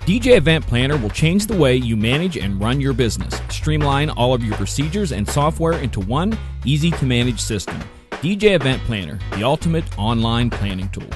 DJ Event Planner will change the way you manage and run your business. Streamline all of your procedures and software into one easy-to-manage system. DJ Event Planner, the ultimate online planning tool.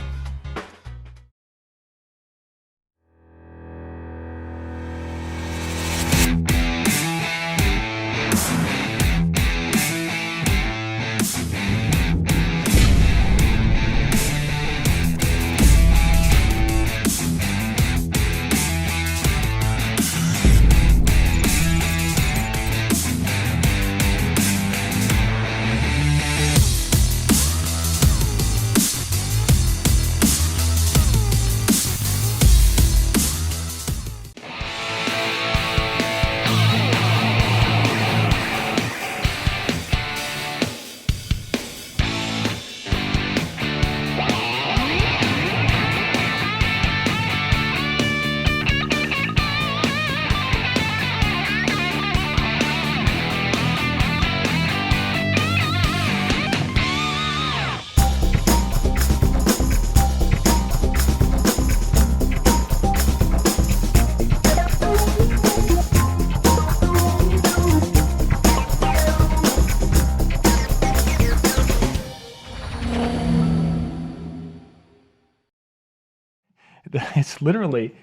It's literally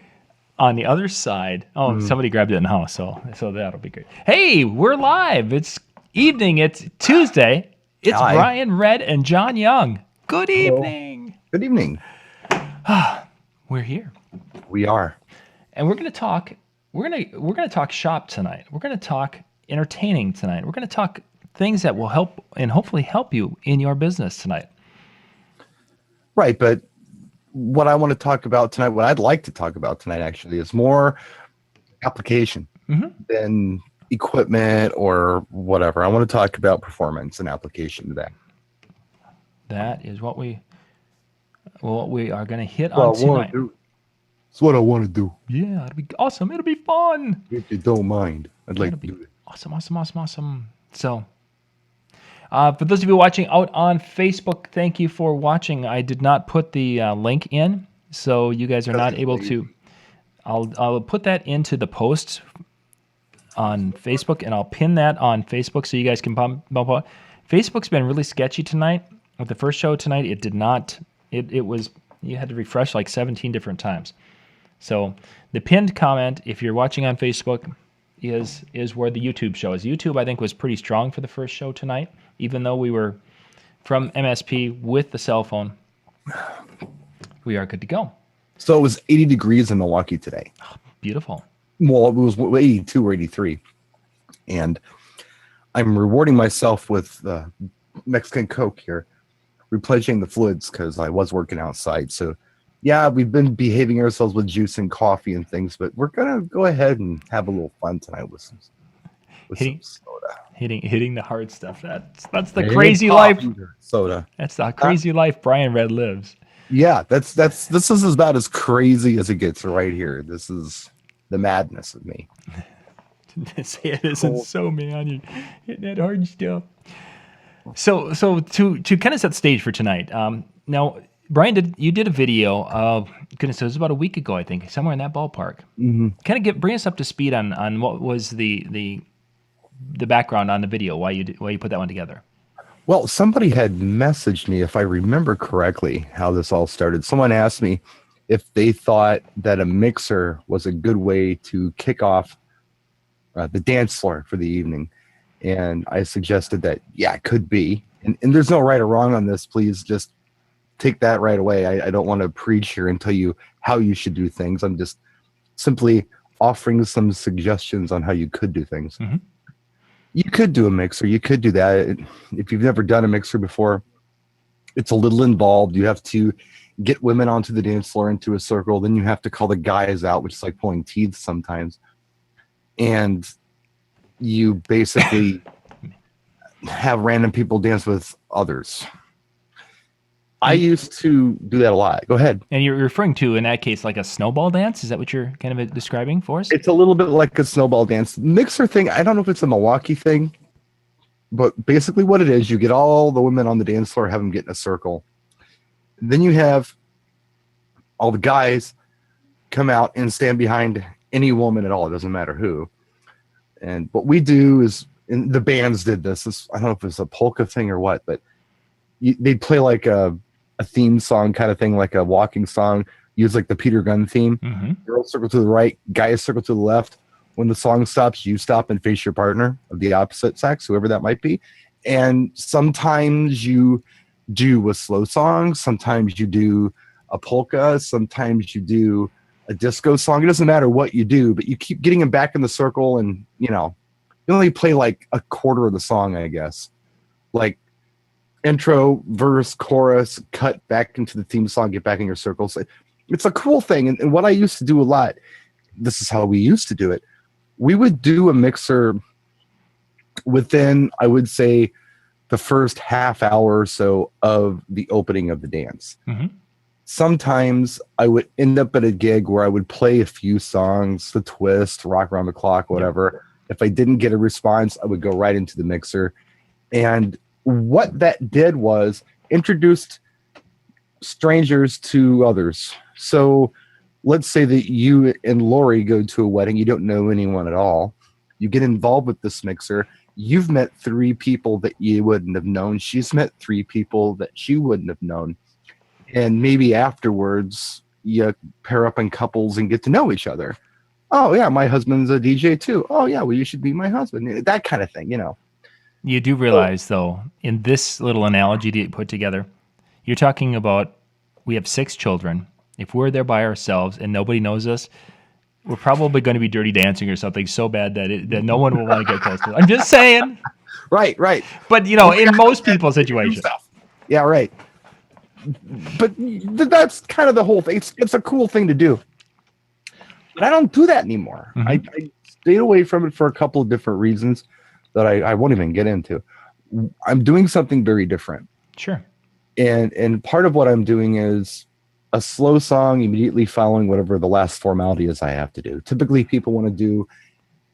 on the other side. Oh, somebody grabbed it in the house, so that'll be great. Hey, we're live. It's evening. It's Tuesday. It's Hi. Brian Red and John Young. Good evening. Good evening. We're here, We are. and we're going to talk. We're going to talk shop tonight. We're going to talk entertaining tonight. We're going to talk things that will help and hopefully help you in your business tonight. Right, but what I want to talk about tonight, what I'd like to talk about tonight actually, is more application than equipment or whatever. I want to talk about performance and application to that. That is what we are going to hit on tonight. It's what I want to do. Yeah, it'll be awesome. It'll be fun. If you don't mind, I'd like to That'll do it. Awesome. So, for those of you watching out on Facebook, thank you for watching. I did not put the link in, so you guys are not able to. I'll put that into the post on Facebook, and I'll pin that on Facebook so you guys can bump up. Facebook's been really sketchy tonight. With the first show tonight, it did not. It was, you had to refresh like 17 different times. So the pinned comment, if you're watching on Facebook, is where the YouTube show is. YouTube, I think, was pretty strong for the first show tonight, even though we were from MSP with the cell phone. We are good to go. So it was 80 degrees in Milwaukee today. Beautiful. Well, it was 82 or 83. And I'm rewarding myself with Mexican Coke here, replenishing the fluids because I was working outside. So, yeah, we've been behaving ourselves with juice and coffee and things, but we're going to go ahead and have a little fun tonight with some soda. Hitting the hard stuff. That's the crazy life. Soda. That's the crazy life Brian Red lives. Yeah, this is about as crazy as it gets right here. This is the madness of me. Say it isn't so, man. You're hitting that hard stuff. So to kind of set the stage for tonight. Now, Brian, you did a video of, goodness, it was about a week ago, I think, somewhere in that ballpark. Mm-hmm. Kind of bring us up to speed on what was the background on the video, why you put that one together. Well, somebody had messaged me, if I remember correctly, how this all started. Someone asked me if they thought that a mixer was a good way to kick off the dance floor for the evening. And I suggested that, yeah, it could be. And there's no right or wrong on this. Please just take that right away. I don't want to preach here and tell you how you should do things. I'm just simply offering some suggestions on how you could do things. Mm-hmm. You could do a mixer. You could do that. If you've never done a mixer before, it's a little involved. You have to get women onto the dance floor into a circle. Then you have to call the guys out, which is like pulling teeth sometimes. And you basically have random people dance with others. I used to do that a lot. Go ahead. And you're referring to, in that case, like a snowball dance? Is that what you're kind of describing for us? It's a little bit like a snowball dance. Mixer thing, I don't know if it's a Milwaukee thing, but basically what it is, you get all the women on the dance floor, have them get in a circle. Then you have all the guys come out and stand behind any woman at all. It doesn't matter who. And what we do is, and the bands did this. I don't know if it's a polka thing or what, but they'd play like a theme song kind of thing, like a walking song. Use like the Peter Gunn theme. Mm-hmm. Girls circle to the right, guys circle to the left. When the song stops, you stop and face your partner of the opposite sex, whoever that might be. And sometimes you do a slow song. Sometimes you do a polka. Sometimes you do a disco song. It doesn't matter what you do, but you keep getting them back in the circle, and you only play like a quarter of the song, I guess. Like intro, verse, chorus, cut back into the theme song, get back in your circles. It's a cool thing. And what I used to do a lot, this is how we used to do it. We would do a mixer within, I would say, the first half hour or so of the opening of the dance. Mm-hmm. Sometimes I would end up at a gig where I would play a few songs, The Twist, Rock Around the Clock, whatever. If I didn't get a response, I would go right into the mixer. And what that did was introduced strangers to others. So let's say that you and Lori go to a wedding. You don't know anyone at all. You get involved with this mixer. You've met 3 people that you wouldn't have known. She's met 3 people that she wouldn't have known. And maybe afterwards, you pair up in couples and get to know each other. Oh, yeah, my husband's a DJ too. Oh, yeah, well, you should be my husband. That kind of thing, You do realize, though, in this little analogy that you put together, you're talking about we have 6 children. If we're there by ourselves and nobody knows us, we're probably going to be dirty dancing or something so bad that no one will want to get close to us. I'm just saying. Right. But, in most people's situations. Yeah, right. But that's kind of the whole thing. It's a cool thing to do. But I don't do that anymore. Mm-hmm. I stayed away from it for a couple of different reasons that I won't even get into. I'm doing something very different. Sure. And part of what I'm doing is a slow song immediately following whatever the last formality is I have to do. Typically, people want to do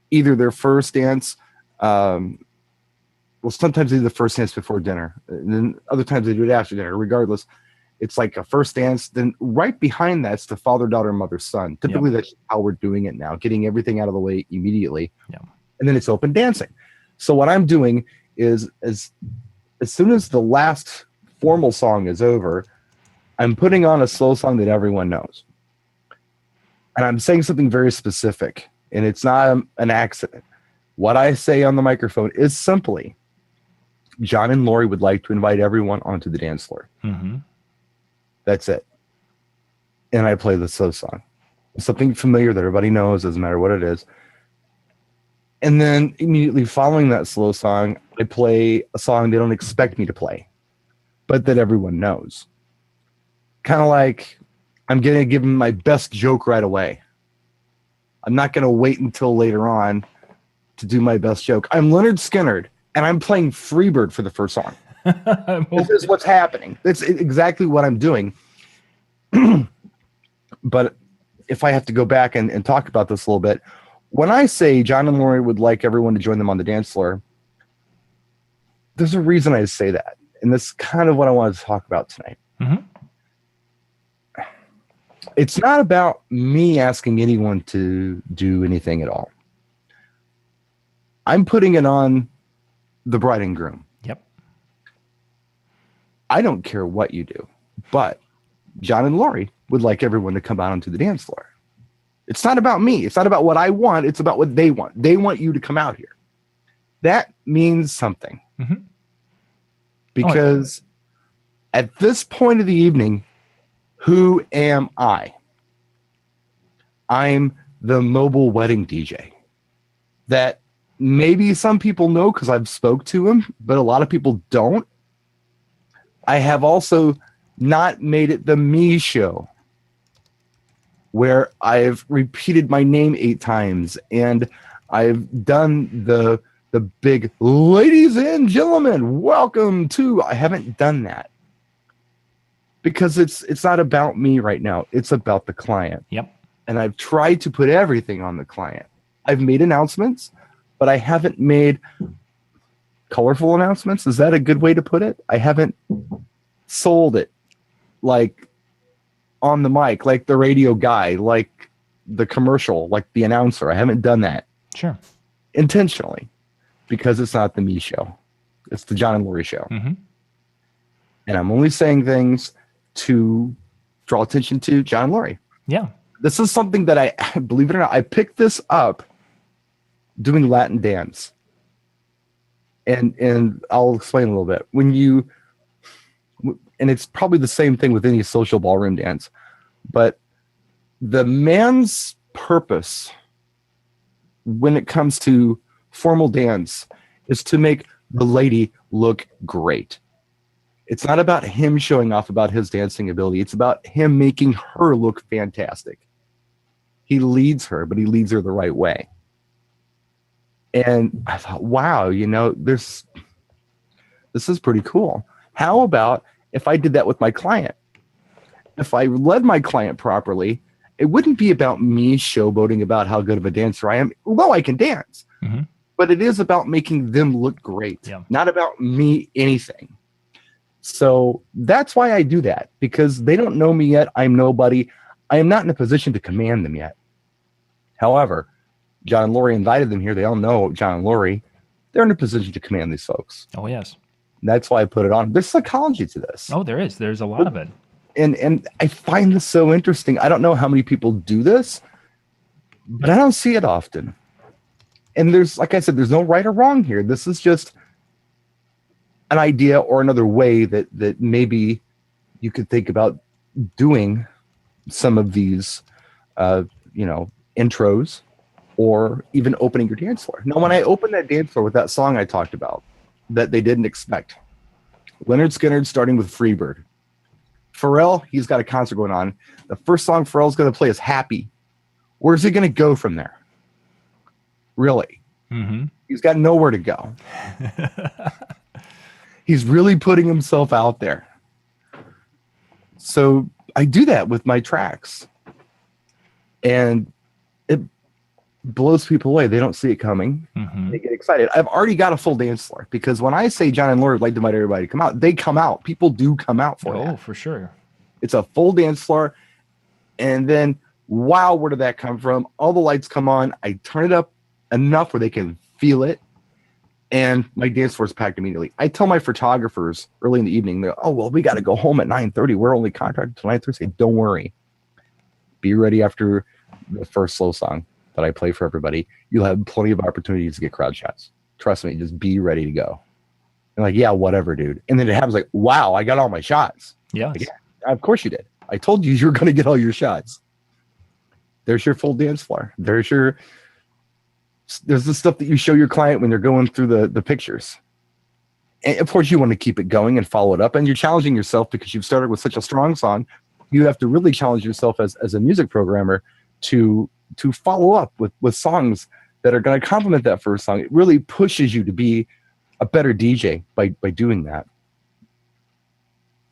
either their first dance. Well, sometimes they do the first dance before dinner. And then other times they do it after dinner. Regardless, it's like a first dance. Then right behind that's the father, daughter, mother, son. Typically, That's how we're doing it now, getting everything out of the way immediately. Yeah. And then it's open dancing. So what I'm doing is as soon as the last formal song is over, I'm putting on a slow song that everyone knows. And I'm saying something very specific, and it's not an accident. What I say on the microphone is simply, John and Lori would like to invite everyone onto the dance floor. Mm-hmm. That's it. And I play the slow song. Something familiar that everybody knows, doesn't matter what it is. And then immediately following that slow song, I play a song they don't expect me to play, but that everyone knows. Kind of like I'm going to give them my best joke right away. I'm not going to wait until later on to do my best joke. I'm Leonard Skinner, and I'm playing Freebird for the first song. This is what's happening. That's exactly what I'm doing. But if I have to go back and talk about this a little bit, when I say John and Lori would like everyone to join them on the dance floor, there's a reason I say that. And that's kind of what I wanted to talk about tonight. Mm-hmm. It's not about me asking anyone to do anything at all. I'm putting it on the bride and groom. Yep. I don't care what you do, but John and Lori would like everyone to come out onto the dance floor. It's not about me. It's not about what I want. It's about what they want. They want you to come out here. That means something. Mm-hmm. Because at this point of the evening, who am I? I'm the mobile wedding DJ that maybe some people know because I've spoke to him, but a lot of people don't. I have also not made it the me show where I've repeated my name 8 times and I've done the big ladies and gentlemen, welcome to. I haven't done that. Because it's not about me right now. It's about the client. Yep. And I've tried to put everything on the client. I've made announcements, but I haven't made colorful announcements. Is that a good way to put it? I haven't sold it like on the mic, like the radio guy, like the commercial, like the announcer. I haven't done that Sure. intentionally because it's not the me show. It's the John and Lori show. Mm-hmm. And I'm only saying things to draw attention to John and Lori. Yeah. This is something that I, believe it or not, I picked this up doing Latin dance. And I'll explain a little bit. And it's probably the same thing with any social ballroom dance, but the man's purpose when it comes to formal dance is to make the lady look great. It's not about him showing off about his dancing ability. It's about him making her look fantastic. He leads her, but he leads her the right way. And I thought, wow, this is pretty cool. How about if I did that with my client? If I led my client properly, it wouldn't be about me showboating about how good of a dancer I am, although I can dance. Mm-hmm. But it is about making them look great, not about me anything. So that's why I do that, because they don't know me yet. I'm nobody. I am not in a position to command them yet. However, John and Lori invited them here. They all know John and Lori. They're in a position to command these folks. Oh, yes. That's why I put it on. There's psychology to this. Oh, there is. There's a lot of it. And I find this so interesting. I don't know how many people do this, but I don't see it often. And there's, like I said, there's no right or wrong here. This is just an idea or another way that maybe you could think about doing some of these, intros, or even opening your dance floor. Now, when I opened that dance floor with that song I talked about that they didn't expect, Leonard Skinner starting with Freebird. Pharrell, he's got a concert going on. The first song Pharrell's going to play is Happy. Where's he going to go from there? Really? Mm-hmm. He's got nowhere to go. He's really putting himself out there. So I do that with my tracks. And it blows people away. They don't see it coming. Mm-hmm. They get excited. I've already got a full dance floor, because when I say John and Lori would like to invite everybody to come out, they come out. People do come out for that. Oh, for sure. It's a full dance floor. And then, wow, where did that come from? All the lights come on. I turn it up enough where they can feel it. And my dance floor is packed immediately. I tell my photographers early in the evening, they're, oh, well, we got to go home at 9:30. We're only contracted till 9:30. Say, don't worry. Be ready after the first slow song that I play for everybody. You'll have plenty of opportunities to get crowd shots. Trust me, just be ready to go. And like, yeah, whatever, dude. And then it happens like, wow, I got all my shots. Yes. Like, yeah, of course you did. I told you were going to get all your shots. There's your full dance floor. There's the stuff that you show your client when they're going through the pictures. And of course you want to keep it going and follow it up. And you're challenging yourself because you've started with such a strong song. You have to really challenge yourself as a music programmer to follow up with songs that are going to complement that first song. It really pushes you to be a better DJ by doing that.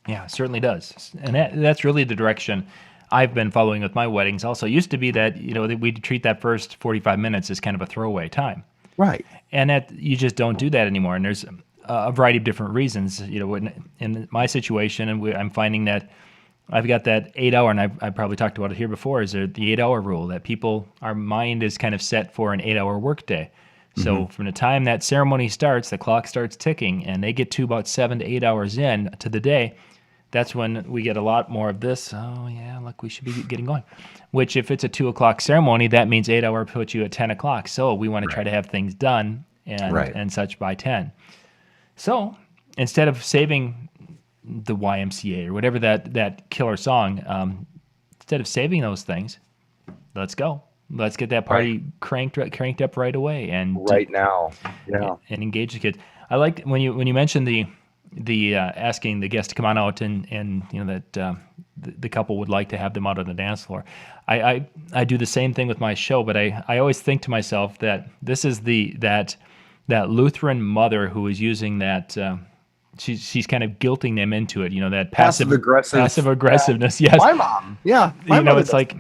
Yeah, it certainly does. And that's really the direction I've been following with my weddings. Also, it used to be that, that we'd treat that first 45 minutes as kind of a throwaway time. Right. And that you just don't do that anymore. And there's a variety of different reasons. In my situation, and I'm finding that I've got that 8 hour, and I've probably talked about it here before, is the 8 hour rule, that our mind is kind of set for an 8 hour workday. So from the time that ceremony starts, the clock starts ticking, and they get to about 7 to 8 hours in to the day. That's when we get a lot more of this. Oh yeah, look, we should be getting going. Which, if it's a 2 o'clock ceremony, that means 8 hour puts you at 10 o'clock. So we want to try to have things done and such by 10. So instead of saving the YMCA or whatever that killer song, instead of saving those things, let's go. Let's get that party cranked up right away and right now, and engage the kids. I like when you mentioned the asking the guests to come on out and that the couple would like to have them out on the dance floor. I do the same thing with my show, but I always think to myself that this is that Lutheran mother who is using that. She's kind of guilting them into it, that passive aggressiveness. Yes, my mom. Yeah, it's like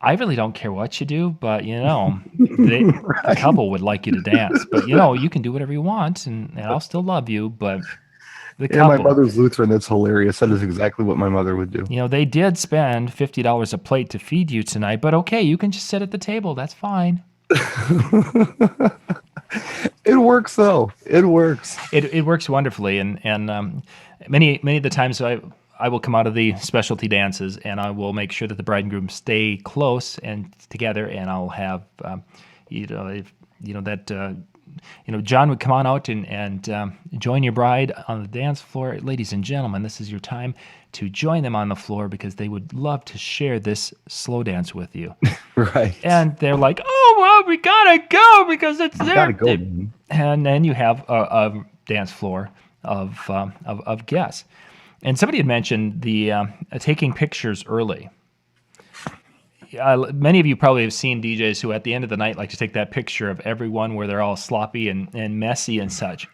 I really don't care what you do, but the couple would like you to dance. But you can do whatever you want, and I'll still love you. But The Yeah, my couple. mother's Lutheran. That's hilarious. That is exactly what my mother would do. You know, they did spend $50 a plate to feed you tonight, but okay, you can just sit at the table. That's fine. It works though. It works. It works wonderfully, and many of the times I will come out of the specialty dances and I will make sure that the bride and groom stay close and together, and I'll have John would come on out and join your bride on the dance floor. Ladies and gentlemen, this is your time to join them on the floor because they would love to share this slow dance with you. Right. And they're like, "Oh well, we gotta go because it's there." Gotta go. Man. And then you have a dance floor of guests. And somebody had mentioned the taking pictures early. Many of you probably have seen DJs who at the end of the night like to take that picture of everyone where they're all sloppy and messy and such.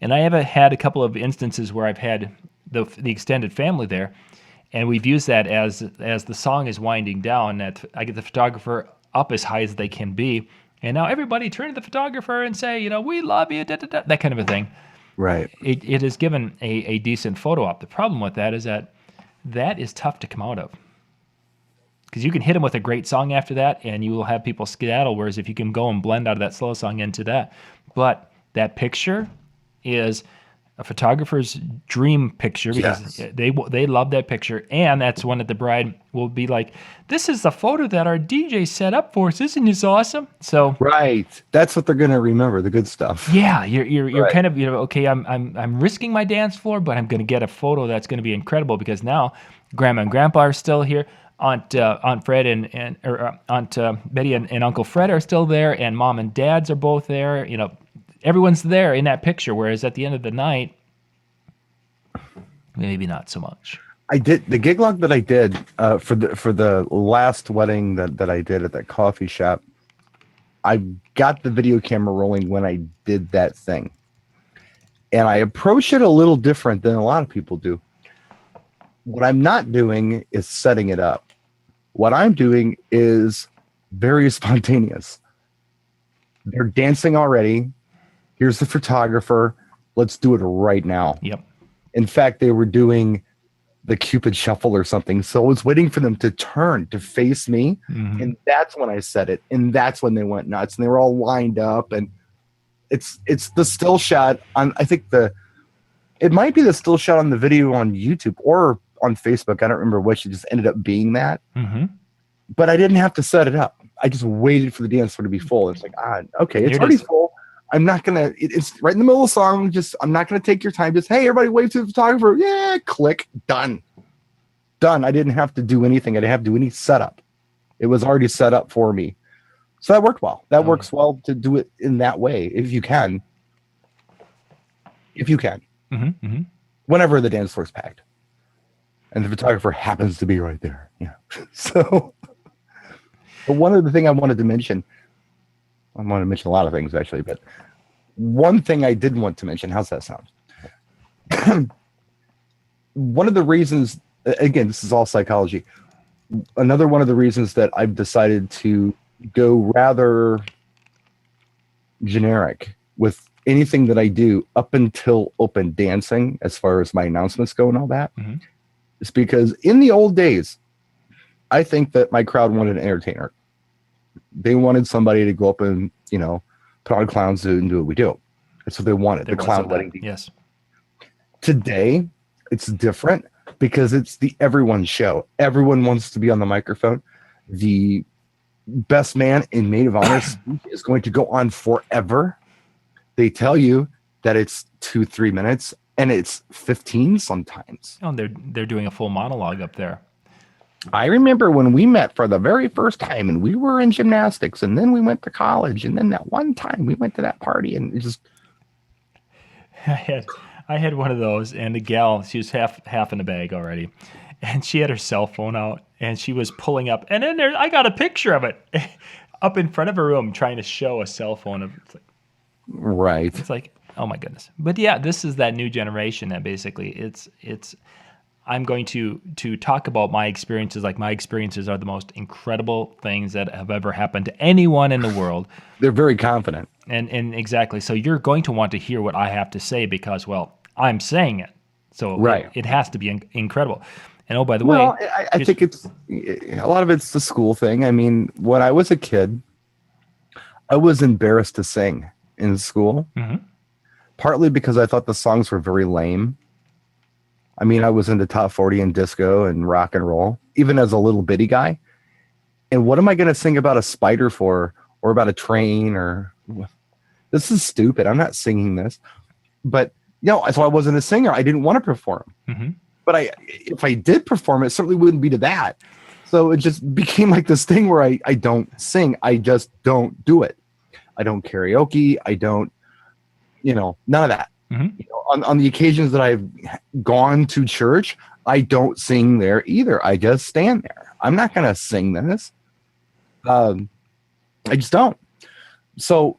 And I have had a couple of instances where I've had the extended family there, and we've used that as the song is winding down, that I get the photographer up as high as they can be, and now everybody turn to the photographer and say, we love you, da, da, da, that kind of a thing. Right. It has given a decent photo op. The problem with that is that is tough to come out of. Because you can hit them with a great song after that, and you will have people skedaddle, whereas if you can go and blend out of that slow song into that. But that picture is a photographer's dream picture because they love that picture, and that's one that the bride will be like, "This is the photo that our DJ set up for us. Isn't this awesome?" So right, that's what they're gonna remember, the good stuff. Yeah, you're Right. kind of okay. I'm risking my dance floor, but I'm gonna get a photo that's gonna be incredible because now Grandma and Grandpa are still here. Aunt Fred and Aunt Betty and Uncle Fred are still there, and Mom and Dads are both there. Everyone's there in that picture. Whereas at the end of the night, maybe not so much. I did the gig log that I did for the last wedding that I did at that coffee shop. I got the video camera rolling when I did that thing, and I approach it a little different than a lot of people do. What I'm not doing is setting it up. What I'm doing is very spontaneous. They're dancing already. Here's the photographer. Let's do it right now. Yep. In fact, they were doing the Cupid shuffle or something. So I was waiting for them to turn to face me. Mm-hmm. And that's when I said it. And that's when they went nuts. And they were all lined up. And it's the still shot on, I think it might be the still shot on the video on YouTube or on Facebook. I don't remember which. It just ended up being that. Mm-hmm. But I didn't have to set it up. I just waited for the dance floor to be full. It's like, okay, it's already full. I'm not going to, it's right in the middle of the song. I'm not going to take your time. Just, hey, everybody wave to the photographer. Yeah, click, done. I didn't have to do anything. I didn't have to do any setup. It was already set up for me. So that worked well. That works well to do it in that way, if you can. Mm-hmm, mm-hmm. Whenever the dance floor's packed. And the photographer happens to be right there. Yeah. So, but one other thing I wanted to mention, I want to mention a lot of things actually, but one thing I did want to mention, how's that sound? One of the reasons, again, this is all psychology. Another one of the reasons that I've decided to go rather generic with anything that I do up until open dancing, as far as my announcements go and all that, mm-hmm. is because in the old days, I think that my crowd wanted an entertainer. They wanted somebody to go up and, put on clowns and do what we do. That's what they wanted. The clown wedding. Yes. Today, it's different because it's the everyone show. Everyone wants to be on the microphone. The best man in maid of honor is going to go on forever. They tell you that it's 2-3 minutes, and it's 15 sometimes. Oh, they're doing a full monologue up there. I remember when we met for the very first time, and we were in gymnastics, and then we went to college, and then that one time we went to that party, and it just. I had one of those, and the gal, she was half in the bag already, and she had her cell phone out, and she was pulling up, and then I got a picture of it up in front of her room, trying to show a cell phone of. Right. It's like, oh my goodness. But yeah, this is that new generation that basically it's. I'm going to talk about my experiences. Like, my experiences are the most incredible things that have ever happened to anyone in the world. They're very confident. And exactly. So you're going to want to hear what I have to say because, well, I'm saying it. So Right. it has to be incredible. And oh, by the way, Well, I think it's a lot of it's the school thing. I mean, when I was a kid, I was embarrassed to sing in school, partly because I thought the songs were very lame. I mean, I was into top 40 and disco and rock and roll, even as a little bitty guy. And what am I going to sing about a spider for, or about a train, or this is stupid. I'm not singing this. But, so I wasn't a singer. I didn't want to perform. But if I did perform, it certainly wouldn't be to that. So it just became like this thing where I don't sing. I just don't do it. I don't karaoke. I don't, none of that. On the occasions that I've gone to church, I don't sing there either. I just stand there. I'm not going to sing this. I just don't. So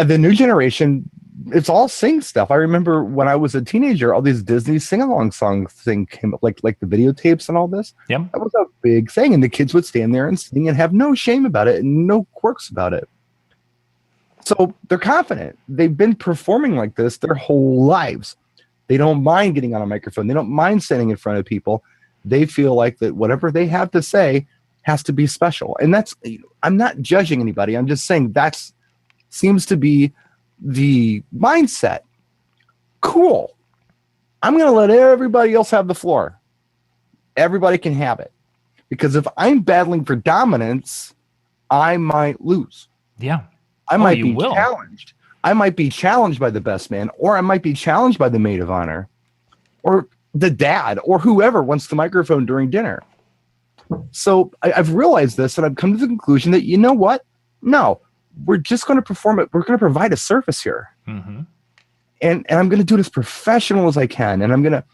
the new generation, it's all sing stuff. I remember when I was a teenager, all these Disney sing-along songs thing came up, like the videotapes and all this. Yep. That was a big thing, and the kids would stand there and sing and have no shame about it and no quirks about it. So they're confident. They've been performing like this their whole lives. They don't mind getting on a microphone. They don't mind standing in front of people. They feel like that whatever they have to say has to be special. And I'm not judging anybody. I'm just saying that seems to be the mindset. Cool. I'm going to let everybody else have the floor. Everybody can have it. Because if I'm battling for dominance, I might lose. Yeah. I might be challenged. I might be challenged by the best man, or I might be challenged by the maid of honor, or the dad, or whoever wants the microphone during dinner. So I've realized this, and I've come to the conclusion that, you know what? No, we're just going to perform it. We're going to provide a service here. And I'm going to do it as professional as I can. And I'm going to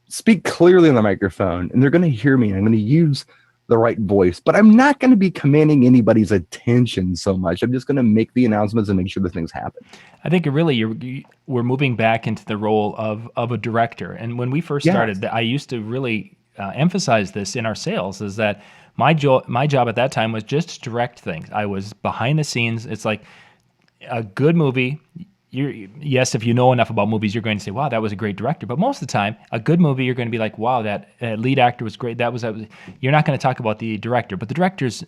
speak clearly on the microphone, and they're going to hear me. And I'm going to use the right voice, but I'm not going to be commanding anybody's attention so much. I'm just going to make the announcements and make sure the things happen. I think we're moving back into the role of a director. And when we first started, I used to really emphasize this in our sales, is that my job at that time was just to direct things. I was behind the scenes. It's like a good movie. Yes, if you know enough about movies, you're going to say, wow, that was a great director. But most of the time, a good movie, you're going to be like, wow, that lead actor was great. You're not going to talk about the director. But the director's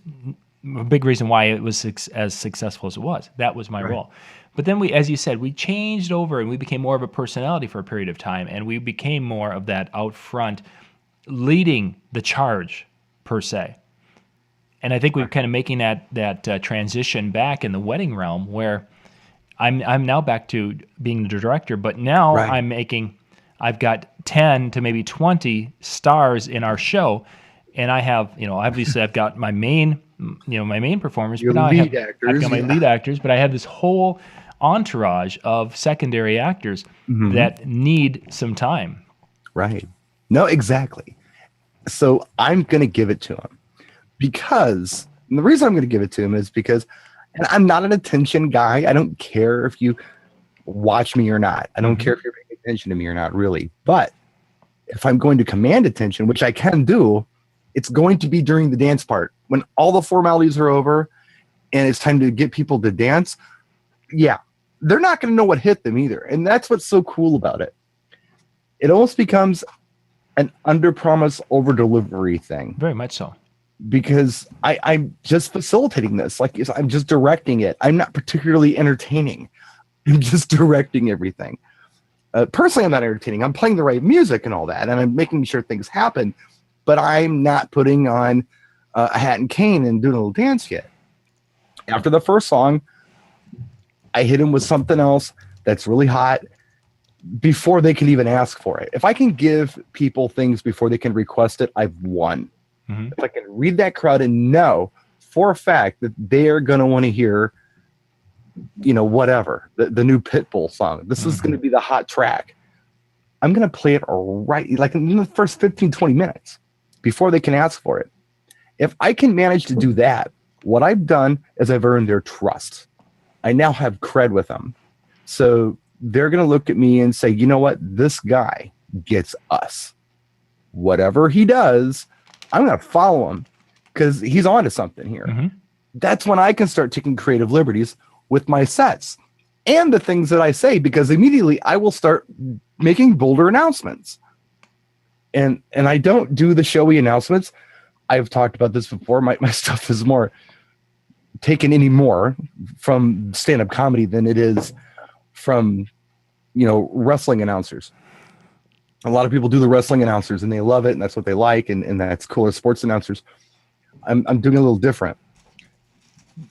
a big reason why it was as successful as it was. That was my role. But then as you said, we changed over and we became more of a personality for a period of time. And we became more of that out front, leading the charge, per se. And I think we're kind of making that transition back in the wedding realm, where I'm now back to being the director, but now I've got 10 to maybe 20 stars in our show, and I have, obviously I've got my main performers, Your but now lead actors, I've got my lead actors, but I have this whole entourage of secondary actors that need some time. Right. No, exactly. So I'm going to give it to him because, and the reason I'm going to give it to him is because, and I'm not an attention guy. I don't care if you watch me or not. I don't care if you're paying attention to me or not, really. But if I'm going to command attention, which I can do, it's going to be during the dance part. When all the formalities are over and it's time to get people to dance, they're not going to know what hit them either. And that's what's so cool about it. It almost becomes an under-promise, over-delivery thing. Very much so. Because I'm just facilitating this. Like, I'm just directing it. I'm not particularly entertaining. I'm just directing everything. Personally, I'm not entertaining. I'm playing the right music and all that, and I'm making sure things happen. But I'm not putting on a hat and cane and doing a little dance yet. After the first song, I hit them with something else that's really hot before they can even ask for it. If I can give people things before they can request it, I've won. If I can read that crowd and know for a fact that they're going to want to hear, whatever, the new Pitbull song. This is going to be the hot track. I'm going to play it right, like in the first 15, 20 minutes before they can ask for it. If I can manage to do that, what I've done is I've earned their trust. I now have cred with them. So they're going to look at me and say, you know what? This guy gets us. Whatever he does, I'm going to follow him because he's on to something here. That's when I can start taking creative liberties with my sets and the things that I say, because immediately I will start making bolder announcements. And I don't do the showy announcements. I've talked about this before. My stuff is more taken any more from stand-up comedy than it is from, wrestling announcers. A lot of people do the wrestling announcers and they love it and that's what they like and that's cool as sports announcers. I'm doing a little different.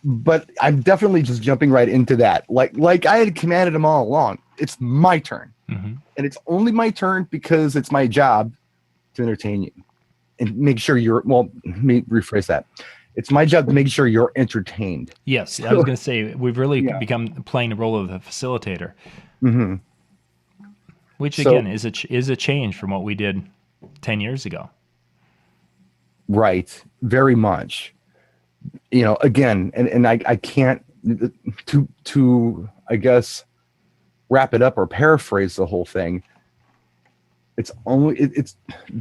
But I'm definitely just jumping right into that. Like I had commanded them all along. It's my turn. Mm-hmm. And it's only my turn because it's my job to entertain you and make sure let me rephrase that. It's my job to make sure you're entertained. Yes, I was going to say, we've really become playing the role of the facilitator. Mm-hmm. Which, again, is a change from what we did 10 years ago. Right. Very much. Again, and I can't, to I guess, wrap it up or paraphrase the whole thing. It's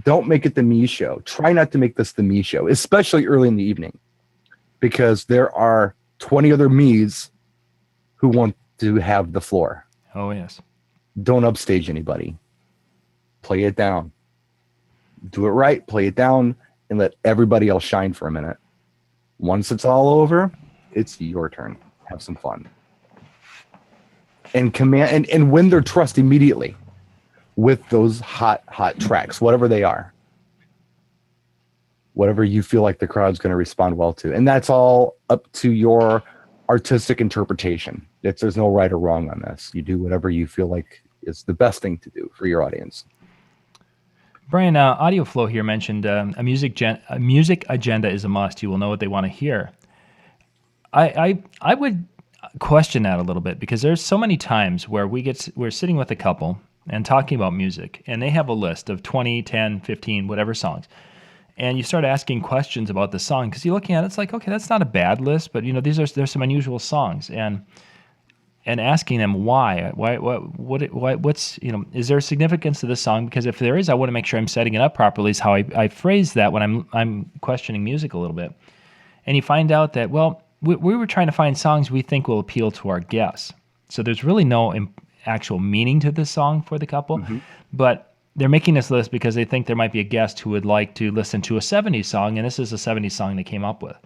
don't make it the me show. Try not to make this the me show, especially early in the evening, because there are 20 other me's who want to have the floor. Oh, yes. Don't upstage anybody. Play it down. Do it right, play it down, and let everybody else shine for a minute. Once it's all over, it's your turn. Have some fun. And command and win their trust immediately with those hot tracks, whatever they are. Whatever you feel like the crowd's going to respond well to. And that's all up to your artistic interpretation. There's no right or wrong on this. You do whatever you feel like is the best thing to do for your audience. Brian, Audio Flow here mentioned a music agenda is a must. You will know what they want to hear. I would question that a little bit because there's so many times where we're sitting with a couple and talking about music, and they have a list of 20, 10, 15, whatever songs. And you start asking questions about the song because you're looking at it, it's like, okay, that's not a bad list, but there's some unusual songs, and asking them why, what's is there a significance to this song? Because if there is, I want to make sure I'm setting it up properly. Is how I phrase that when I'm questioning music a little bit, and you find out that we were trying to find songs we think will appeal to our guests. So there's really no actual meaning to this song for the couple, but they're making this list because they think there might be a guest who would like to listen to a 70s song, and this is a 70s song they came up with.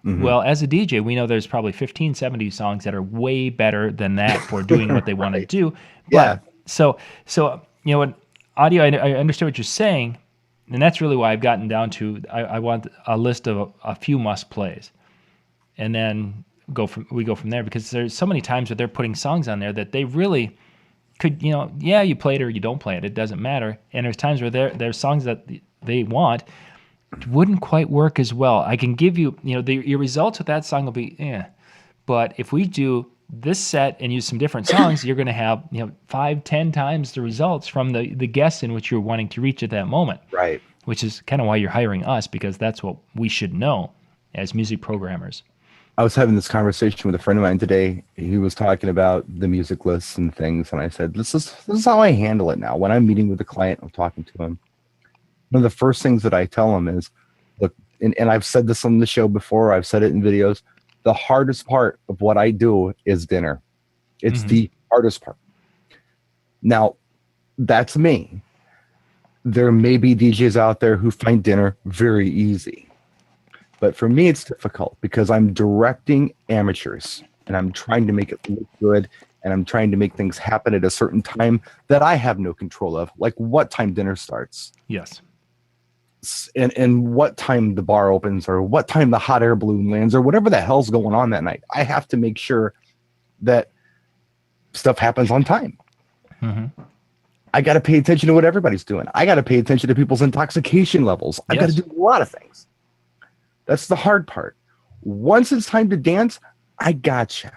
Mm-hmm. Well, as a DJ, we know there's probably 15, 70 songs that are way better than that for doing what they want to do. But, so what audio, I understand what you're saying, and that's really why I've gotten down to I want a list of a few must plays, and then we go from there, because there's so many times that they're putting songs on there that they really could, you play it or you don't play it, it doesn't matter. And there's times where there's songs that they want wouldn't quite work as well. I can give you, your results with that song will be, but if we do this set and use some different songs, you're going to have 5-10 times the results from the guests in which you're wanting to reach at that moment. Right. Which is kind of why you're hiring us, because that's what we should know as music programmers. I was having this conversation with a friend of mine today. He was talking about the music lists and things, and I said, this is how I handle it now. When I'm meeting with a client, I'm talking to him. One of the first things that I tell him is, look, and I've said this on the show before, I've said it in videos, the hardest part of what I do is dinner. It's the hardest part. Now, that's me. There may be DJs out there who find dinner very easy. But for me, it's difficult because I'm directing amateurs and I'm trying to make it look good, and I'm trying to make things happen at a certain time that I have no control of, like what time dinner starts. Yes. And what time the bar opens, or what time the hot air balloon lands, or whatever the hell's going on that night. I have to make sure that stuff happens on time. Mm-hmm. I got to pay attention to what everybody's doing. I got to pay attention to people's intoxication levels. I got to do a lot of things. That's the hard part. Once it's time to dance, I gotcha.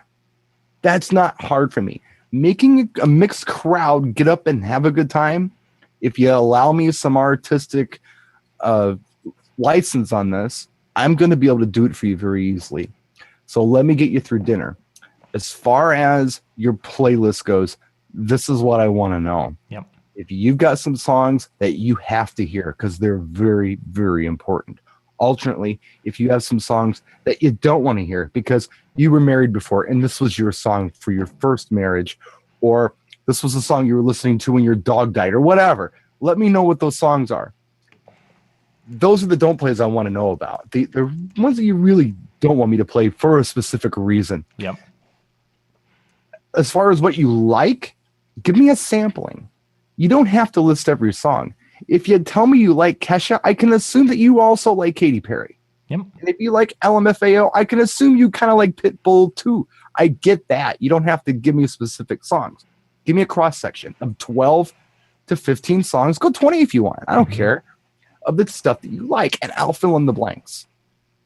That's not hard for me. Making a mixed crowd get up and have a good time, if you allow me some artistic license on this, I'm going to be able to do it for you very easily. So let me get you through dinner. As far as your playlist goes, this is what I want to know. Yep. If you've got some songs that you have to hear because they're very, very important. Alternately, if you have some songs that you don't want to hear because you were married before and this was your song for your first marriage, or this was the song you were listening to when your dog died or whatever. Let me know what those songs are. Those are the don't plays I want to know about. The ones that you really don't want me to play for a specific reason. Yep. As far as what you like, give me a sampling. You don't have to list every song. If you tell me you like Kesha, I can assume that you also like Katy Perry. Yep. And if you like LMFAO, I can assume you kind of like Pitbull too. I get that. You don't have to give me specific songs. Give me a cross section of 12 to 15 songs. Go 20 if you want. I don't care. Of the stuff that you like, and I'll fill in the blanks.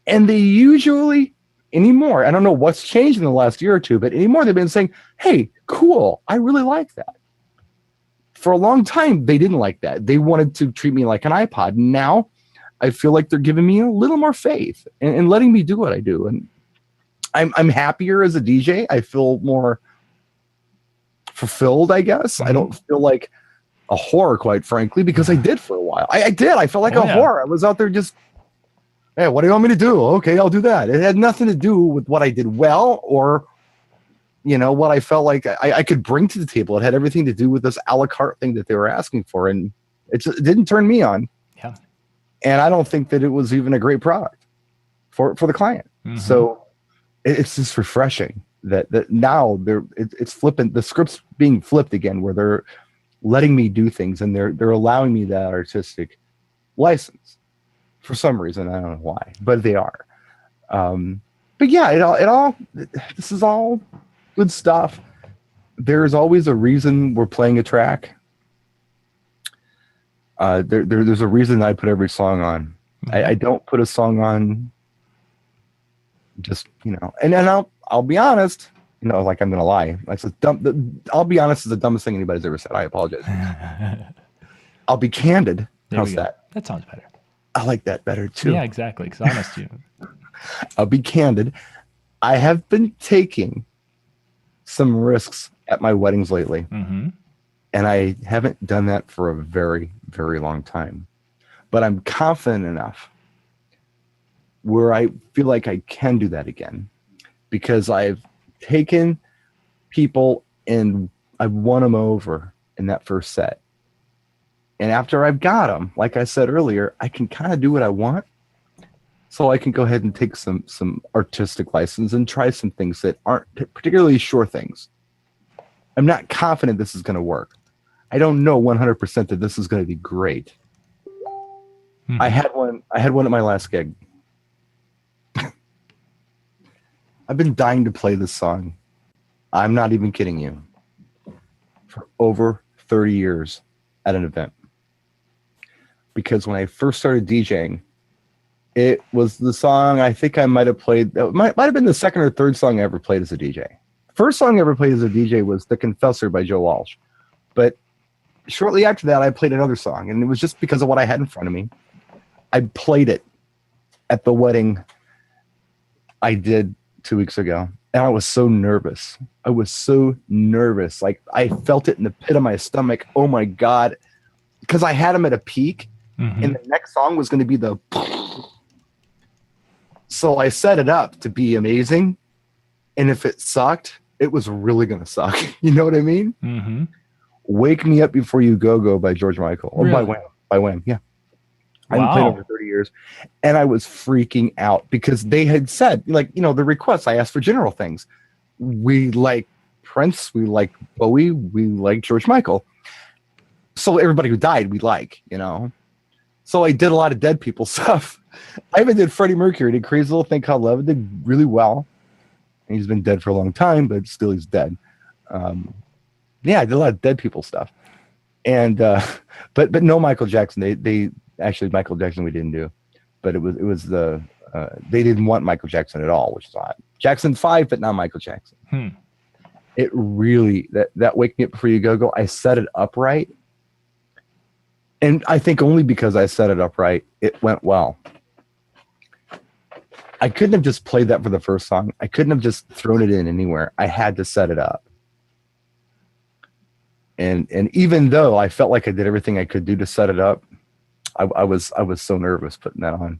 And they usually, anymore, I don't know what's changed in the last year or two, but anymore they've been saying, hey, cool, I really like that. For a long time, they didn't like that. They wanted to treat me like an iPod. Now, I feel like they're giving me a little more faith and letting me do what I do. And I'm happier as a DJ. I feel more fulfilled, I guess. I don't feel like a whore, quite frankly, because I did for a while. I did. I felt like a whore. I was out there just, hey, what do you want me to do? Okay, I'll do that. It had nothing to do with what I did well or, what I felt like I could bring to the table. It had everything to do with this a la carte thing that they were asking for. And it didn't turn me on. Yeah. And I don't think that it was even a great product for the client. So it's just refreshing that now it's flipping, the script's being flipped again, where they're letting me do things and they're allowing me that artistic license for some reason. I don't know why, but they are. But yeah, this is all good stuff. There's always a reason we're playing a track. There's a reason I put every song on. I don't put a song on just, and then I'll be honest, like I'm going to lie. That's I'll be honest, is the dumbest thing anybody's ever said. I apologize. I'll be candid. How's that? That sounds better. I like that better too. Yeah, exactly. It's honest. I'll be candid. I have been taking some risks at my weddings lately. And I haven't done that for a very, very long time. But I'm confident enough where I feel like I can do that again, because I've taken people and I've won them over in that first set. And after I've got them, like I said earlier, I can kind of do what I want. So I can go ahead and take some artistic license and try some things that aren't particularly sure things. I'm not confident this is going to work. I don't know 100% that this is going to be great. I had one at my last gig. I've been dying to play this song. I'm not even kidding you. For over 30 years at an event. Because when I first started DJing, it was the song I think I might have played. It might have been the second or third song I ever played as a DJ. First song I ever played as a DJ was The Confessor by Joe Walsh. But shortly after that, I played another song. And it was just because of what I had in front of me. I played it at the wedding I did 2 weeks ago. And I was so nervous. Like I felt it in the pit of my stomach. Oh my God. Because I had him at a peak. And the next song was going to be the... So I set it up to be amazing. And if it sucked, it was really going to suck. You know what I mean? Wake Me Up Before You Go by George Michael. Or really? by Wham. Yeah. I hadn't played over 30 years. And I was freaking out because they had said, like, the requests, I asked for general things. We like Prince. We like Bowie. We like George Michael. So everybody who died, we like, So I did a lot of dead people stuff. I even did Freddie Mercury, did Crazy Little Thing Called Love. It did really well. And he's been dead for a long time, but still he's dead. Yeah, I did a lot of dead people stuff. And but no Michael Jackson. They actually, Michael Jackson we didn't do. But it was the they didn't want Michael Jackson at all, which is odd. Jackson 5, but not Michael Jackson. It really, that Wake Me Up Before You Go, I set it up right. And I think only because I set it up right, it went well. I couldn't have just played that for the first song. I couldn't have just thrown it in anywhere. I had to set it up. And even though I felt like I did everything I could do to set it up, I was so nervous putting that on.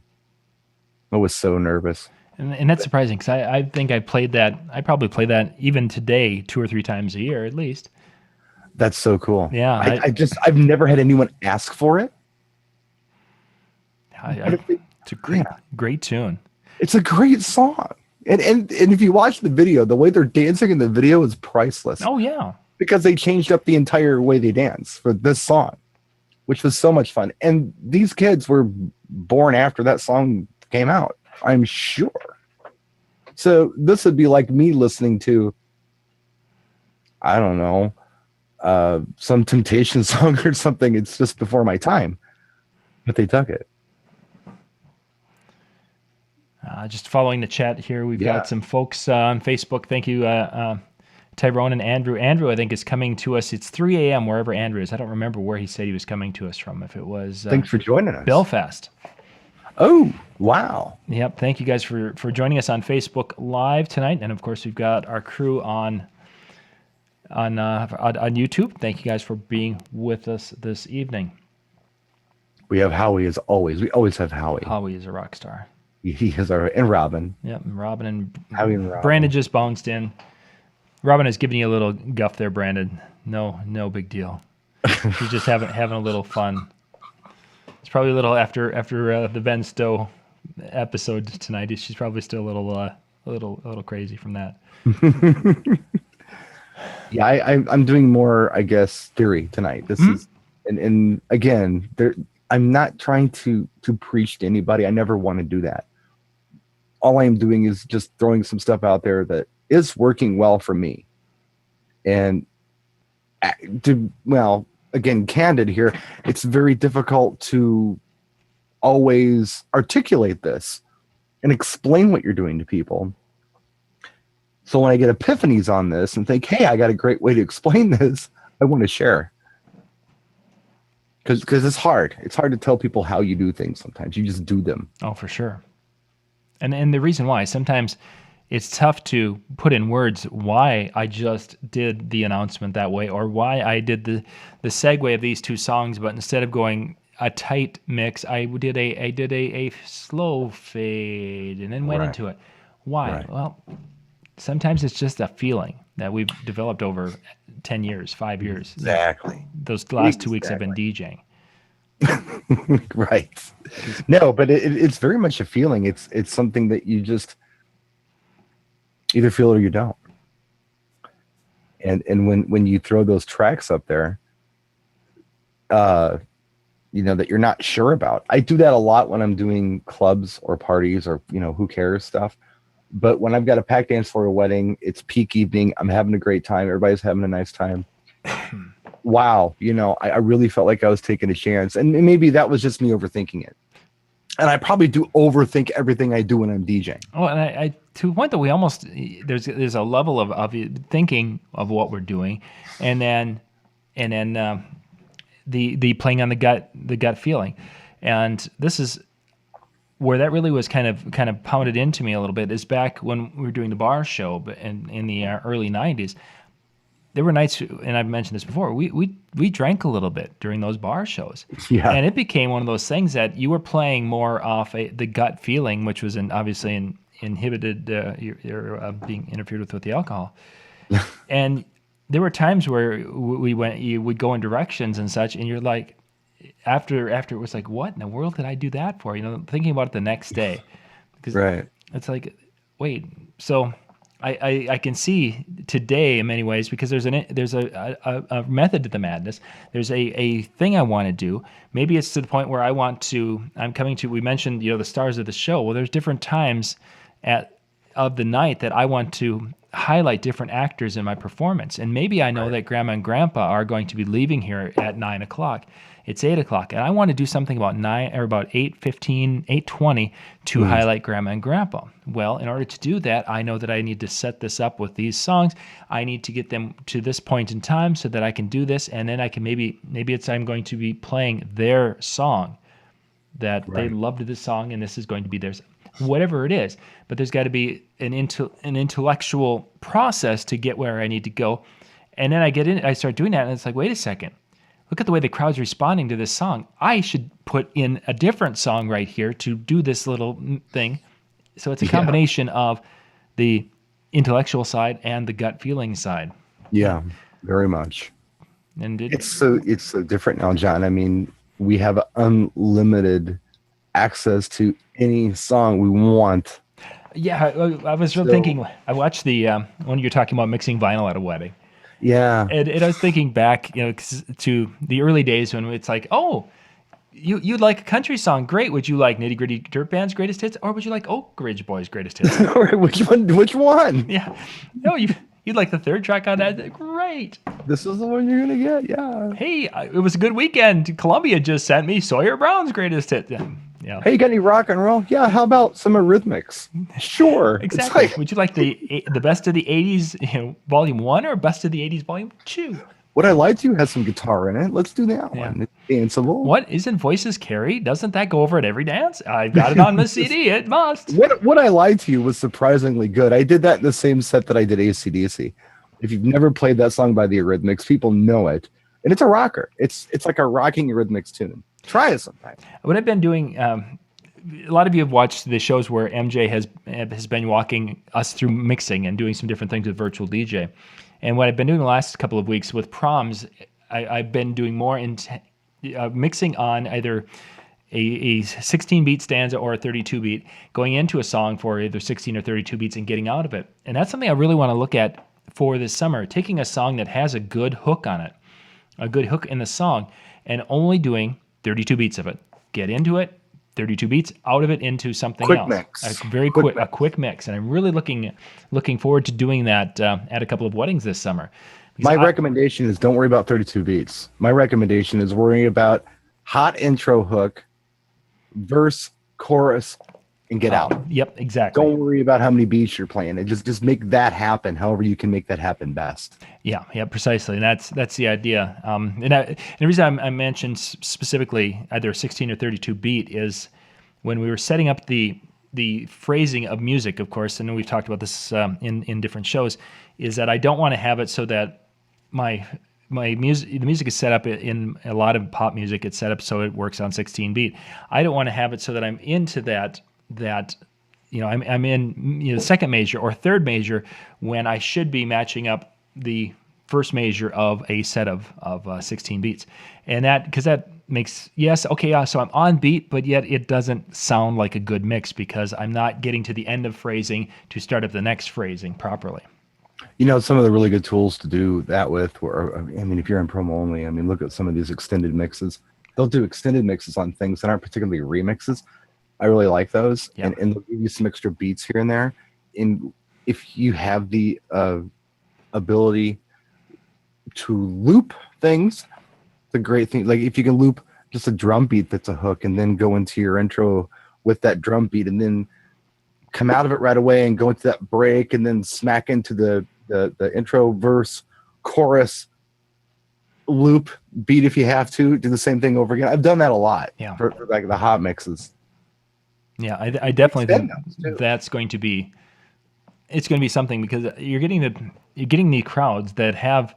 I was so nervous. And that's surprising because I think I probably play that even today 2 or 3 times a year at least. That's so cool. Yeah, I've never had anyone ask for it. It's a great tune. It's a great song. And if you watch the video, the way they're dancing in the video is priceless. Oh yeah. Because they changed up the entire way they dance for this song, which was so much fun. And these kids were born after that song came out, I'm sure. So this would be like me listening to, I don't know, some Temptation song or something. It's just before my time, but they took it. Just following the chat here, we've got some folks on Facebook. Thank you, Tyrone and Andrew. Andrew, I think, is coming to us. It's 3 a.m. wherever Andrew is. I don't remember where he said he was coming to us from. If it was thanks for joining us. Belfast. Oh, wow. Yep. Thank you guys for joining us on Facebook Live tonight. And, of course, we've got our crew on YouTube. Thank you guys for being with us this evening. We have Howie as always. We always have Howie. Howie is a rock star. He is and Robin. Yep, Robin and Howie and Robin. Brandon just bounced in. Robin is giving you a little guff there, Brandon. No big deal. She's just having a little fun. It's probably a little after the Ben Stowe episode tonight. She's probably still a little crazy from that. Yeah, I'm doing more, I guess, theory tonight. This is and again, I'm not trying to preach to anybody. I never want to do that. All I am doing is just throwing some stuff out there that is working well for me. And again, candid here, it's very difficult to always articulate this and explain what you're doing to people. So when I get epiphanies on this and think, hey, I got a great way to explain this, I want to share. Because it's hard. It's hard to tell people how you do things sometimes. You just do them. Oh, for sure. And the reason why, sometimes it's tough to put in words why I just did the announcement that way, or why I did the segue of these two songs, but instead of going a tight mix, I did a slow fade and then went into it. Why? Right. Well, sometimes it's just a feeling that we've developed over 10 years, 5 years. Exactly. Those last 2 weeks I've been DJing. Right. No, but it's very much a feeling. It's something that you just either feel or you don't. And when you throw those tracks up there, that you're not sure about. I do that a lot when I'm doing clubs or parties or who cares stuff. But when I've got a packed dance for a wedding, it's peak evening. I'm having a great time. Everybody's having a nice time. Wow. I really felt like I was taking a chance. And maybe that was just me overthinking it. And I probably do overthink everything I do when I'm DJing. Oh, and I to a point that we almost, there's a level of thinking of what we're doing. And then the playing on the gut feeling. And this is where that really was kind of pounded into me a little bit, is back when we were doing the bar show, but in the early 90s. There were nights, and I've mentioned this before, we drank a little bit during those bar shows. Yeah. And it became one of those things that you were playing more off the gut feeling, which was obviously inhibited, you're being interfered with the alcohol. And there were times where you would go in directions and such, and you're like, after it was like, what in the world did I do that for? Thinking about it the next day. Because right. It's like, wait, so I can see today in many ways, because there's a method to the madness. There's a thing I want to do. Maybe it's to the point where we mentioned, the stars of the show. Well, there's different times of the night that I want to highlight different actors in my performance. And maybe I know that Grandma and Grandpa are going to be leaving here at 9 o'clock. It's 8 o'clock, and I want to do something about 8:15, 8:20 to highlight Grandma and Grandpa. Well, in order to do that, I know that I need to set this up with these songs. I need to get them to this point in time so that I can do this, and then I can maybe I'm going to be playing their song that they loved this song, and this is going to be theirs. Whatever it is, but there's got to be an intellectual process to get where I need to go, and then I start doing that, and it's like, wait a second. Look at the way the crowd's responding to this song. I should put in a different song right here to do this little thing. So it's a combination of the intellectual side and the gut feeling side. Yeah, very much. And it's so different now, John. I mean, we have unlimited access to any song we want. yeah, I was thinking. I watched the when you're talking about mixing vinyl at a wedding. Yeah. And I was thinking back, to the early days when it's like, oh, you'd like a country song, great. Would you like Nitty Gritty Dirt Band's greatest hits, or would you like Oak Ridge Boys' greatest hits? Which one? Which one? Yeah, no, you'd like the third track on that, great. This is the one you're gonna get. Yeah. Hey, it was a good weekend. Columbia just sent me Sawyer Brown's greatest hit. Yeah. Hey, you got any rock and roll? Yeah. How about some Eurythmics? Sure. Exactly. Would you like the best of the '80s, Volume 1, or best of the '80s Volume 2? What I Lied to has some guitar in it. Let's do that one. It's danceable. What isn't Voices Carry? Doesn't that go over at every dance? I've got it on my CD. It must. What I Lied to You was surprisingly good. I did that in the same set that I did AC/DC. If you've never played that song by the Eurythmics, people know it, and it's a rocker. It's like a rocking Eurythmics tune. Try it sometime. What I've been doing. A lot of you have watched the shows where MJ has been walking us through mixing and doing some different things with Virtual DJ. And what I've been doing the last couple of weeks with proms, I've been doing more mixing on either a 16-beat stanza or a 32-beat, going into a song for either 16 or 32 beats and getting out of it. And that's something I really want to look at for this summer, taking a song that has a good hook on it, a good hook in the song, and only doing 32 beats of it. Get into it, 32 beats, out of it into something else. Mix. A quick mix. And I'm really looking forward to doing that at a couple of weddings this summer. My recommendation is don't worry about 32 beats. My recommendation is worrying about hot intro hook, verse, chorus, and get out. Yep, exactly. Don't worry about how many beats you're playing. And just make that happen however you can make that happen best. Yeah, precisely. And that's the idea. And the reason I mentioned specifically either 16 or 32 beat is when we were setting up the phrasing of music, of course, and we've talked about this in different shows, is that I don't want to have it so that the music is set up in a lot of pop music. It's set up so it works on 16 beat. I don't want to have it so that I'm into that I'm in second measure or third measure when I should be matching up the first measure of a set of 16 beats. And that makes, so I'm on beat, but yet it doesn't sound like a good mix because I'm not getting to the end of phrasing to start up the next phrasing properly. Some of the really good tools to do that with, if you're in promo only, look at some of these extended mixes. They'll do extended mixes on things that aren't particularly remixes. I really like those, and they'll give you some extra beats here and there. And if you have the ability to loop things, it's a great thing. Like if you can loop just a drum beat that's a hook, and then go into your intro with that drum beat, and then come out of it right away and go into that break, and then smack into the intro, verse, chorus, loop, beat if you have to. Do the same thing over again. I've done that a lot for like the hot mixes. Yeah, I definitely think that's going to be something because you're getting the crowds that have,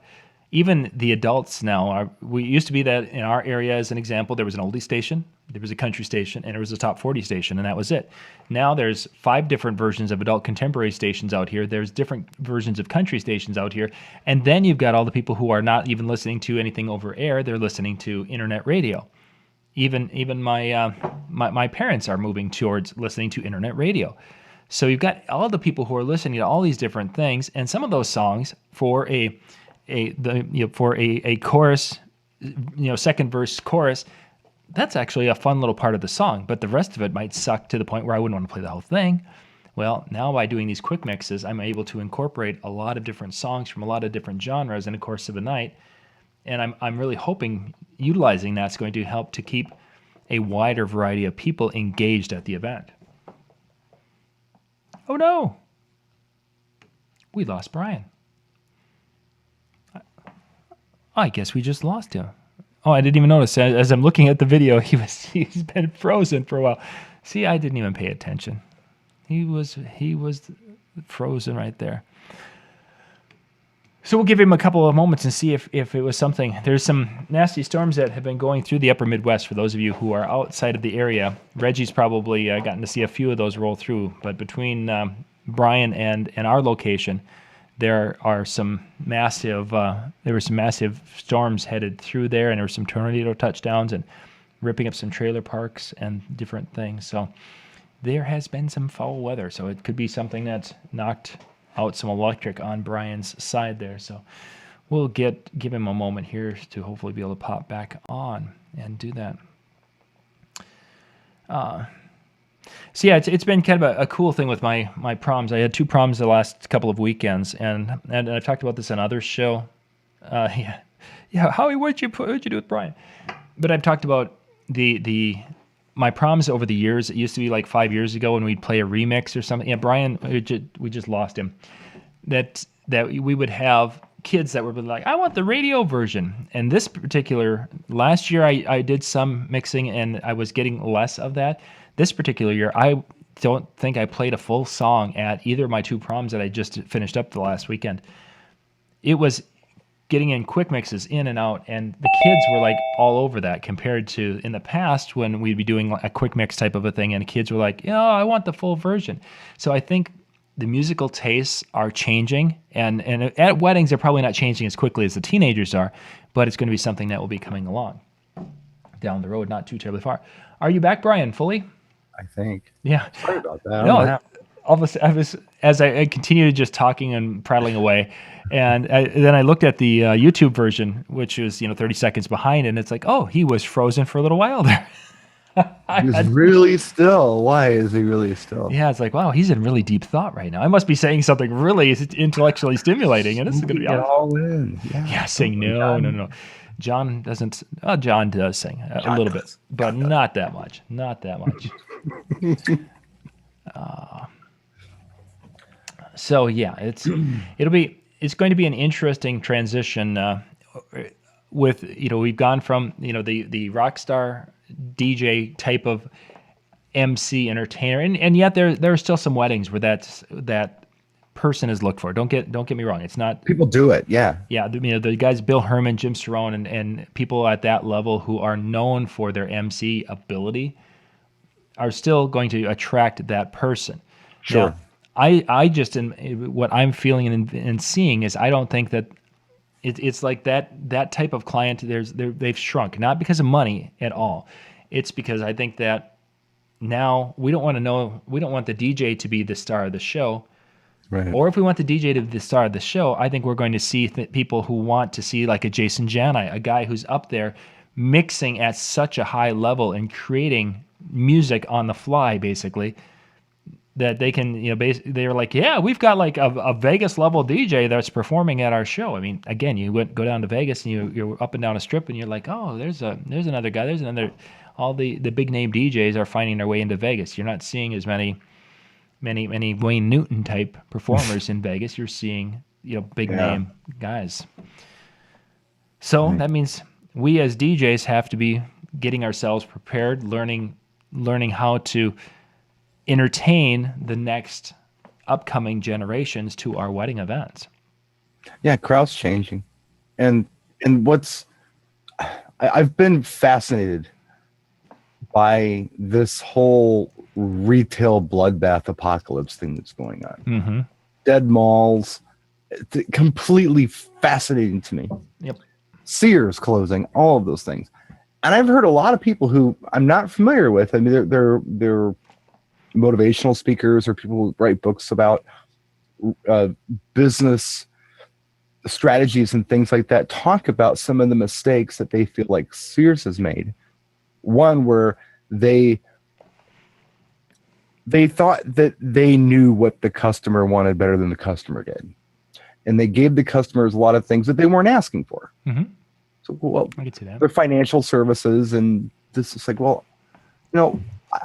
even the adults now. We used to be that in our area, as an example, there was an oldie station, there was a country station, and there was a top 40 station, and that was it. Now there's 5 different versions of adult contemporary stations out here. There's different versions of country stations out here, and then you've got all the people who are not even listening to anything over air; they're listening to internet radio. Even my parents are moving towards listening to internet radio. So you've got all the people who are listening to all these different things, and some of those songs for a chorus, second verse chorus, that's actually a fun little part of the song, but the rest of it might suck to the point where I wouldn't want to play the whole thing. Well, now by doing these quick mixes, I'm able to incorporate a lot of different songs from a lot of different genres in the course of a night. And I'm really hoping utilizing that's going to help to keep a wider variety of people engaged at the event. Oh no! We lost Brian. I guess we just lost him. Oh, I didn't even notice. As I'm looking at the video, he's been frozen for a while. See, I didn't even pay attention. He was frozen right there. So we'll give him a couple of moments and see if it was something. There's some nasty storms that have been going through the upper Midwest for those of you who are outside of the area. Reggie's probably gotten to see a few of those roll through, but between Brian and our location, there were some massive storms headed through there, and there were some tornado touchdowns and ripping up some trailer parks and different things. So there has been some foul weather. So it could be something that's knocked out some electric on Brian's side there. So we'll give him a moment here to hopefully be able to pop back on and do that. So yeah, it's been kind of a cool thing with my proms. I had 2 proms the last couple of weekends, and I've talked about this on other show. Yeah, Howie, what'd you do with Brian? But I've talked about my proms over the years. It used to be like 5 years ago when we'd play a remix or something. Yeah, Brian, we just lost him. That we would have kids that were like, I want the radio version. And this particular last year, I did some mixing, and I was getting less of that. This particular year, I don't think I played a full song at either of my 2 proms that I just finished up the last weekend. It was getting in quick mixes in and out, and the kids were like all over that compared to in the past when we'd be doing a quick mix type of a thing, and the kids were like, I want the full version. So I think the musical tastes are changing, and at weddings they're probably not changing as quickly as the teenagers are, but it's going to be something that will be coming along down the road, not too terribly far. Are you back, Brian, fully? I think. Yeah. Sorry about that. No, all of a sudden, as I continued just talking and prattling away, and then I looked at the YouTube version, which was 30 seconds behind, and it's like, oh, he was frozen for a little while there. He's really still. Why is he really still? Yeah, it's like, wow, he's in really deep thought right now. I must be saying something really intellectually stimulating, and this is going to be all in. Yeah, saying no. John doesn't. John does sing a little bit, but not that much. Not that much. So yeah, it's going to be an interesting transition. With we've gone from the rock star DJ type of MC entertainer, and yet there are still some weddings where that person is looked for. Don't get me wrong. It's not people do it. Yeah. The guys Bill Herman, Jim Cerrone, and people at that level who are known for their MC ability are still going to attract that person. Sure. Now, I just what I'm feeling and seeing is I don't think that it's like that type of client. They've shrunk, not because of money at all. It's because I think that now we don't want the DJ to be the star of the show. Right. Or if we want the DJ to be the star of the show, I think we're going to see people who want to see like a Jason Janai, a guy who's up there mixing at such a high level and creating music on the fly, basically, that they can, they're like, yeah, we've got like a Vegas level DJ that's performing at our show. I mean, again, you go down to Vegas and you're up and down a strip and you're like, oh, there's another guy, all the big name DJs are finding their way into Vegas. You're not seeing as many Wayne Newton type performers in Vegas. You're seeing, big name guys. So that means we as DJs have to be getting ourselves prepared, learning how to entertain the next upcoming generations to our wedding events. Yeah, crowd's changing. And I've been fascinated by this whole retail bloodbath apocalypse thing that's going on. Mm-hmm. Dead malls, completely fascinating to me. Yep. Sears closing, all of those things. And I've heard a lot of people who I'm not familiar with. I mean, they're motivational speakers or people who write books about business strategies and things like that, talk about some of the mistakes that they feel like Sears has made. One where they thought that they knew what the customer wanted better than the customer did. And they gave the customers a lot of things that they weren't asking for. Mm-hmm. So, well, I can see that. They're financial services, and this is like, well,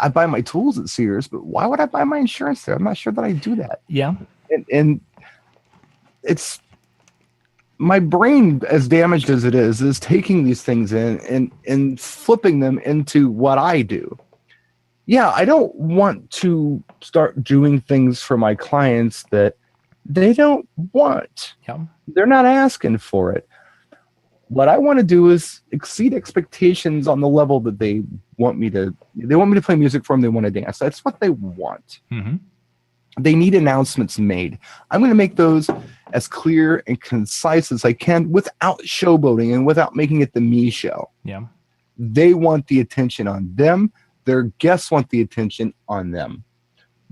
I buy my tools at Sears, but why would I buy my insurance there? I'm not sure that I do that. Yeah. And it's my brain, as damaged as it is taking these things in and flipping them into what I do. Yeah, I don't want to start doing things for my clients that they don't want. Yeah. They're not asking for it. What I want to do is exceed expectations on the level that they want me to play music for them. They want to dance. That's what they want. Mm-hmm. They need announcements made. I'm going to make those as clear and concise as I can without showboating and without making it the me show. Yeah. They want the attention on them. Their guests want the attention on them.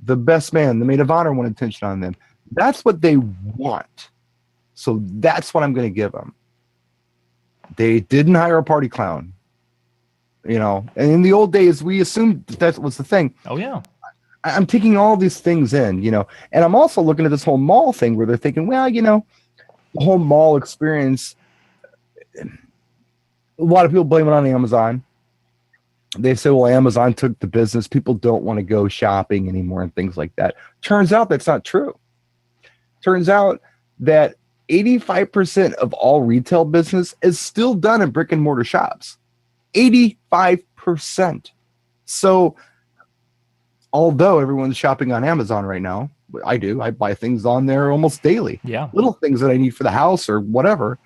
The best man, the maid of honor want attention on them. That's what they want. So that's what I'm going to give them. They didn't hire a party clown. And in the old days, we assumed that was the thing. Oh, yeah. I'm taking all these things in, and I'm also looking at this whole mall thing where they're thinking, well, the whole mall experience, a lot of people blame it on Amazon. They say, well, Amazon took the business. People don't want to go shopping anymore and things like that. Turns out that's not true. Turns out that 85% of all retail business is still done in brick and mortar shops. 85%. So although everyone's shopping on Amazon right now, I do. I buy things on there almost daily. Yeah. Little things that I need for the house or whatever.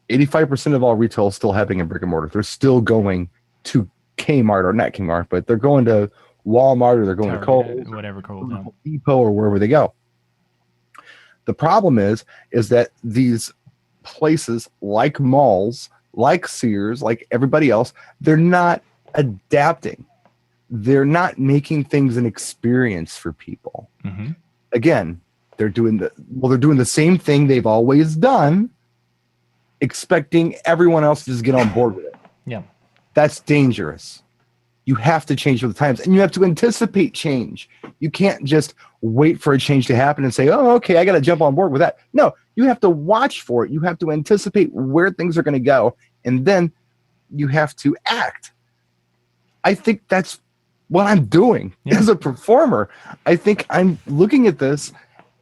85% of all retail is still happening in brick and mortar. They're still going to Kmart, or not Kmart, but they're going to Walmart, or they're going to Kohl's, whatever, Kohl's, Home Depot, or wherever they go. The problem is that these places like malls, like Sears, like everybody else, they're not adapting. They're not making things an experience for people. Mm-hmm. Again, they're doing the same thing they've always done, expecting everyone else to just get on board with it. Yeah. That's dangerous. You have to change with the times, and you have to anticipate change. You can't just wait for a change to happen and say, oh, okay, I got to jump on board with that. No, you have to watch for it. You have to anticipate where things are going to go, and then you have to act. I think that's what I'm doing as a performer. I think I'm looking at this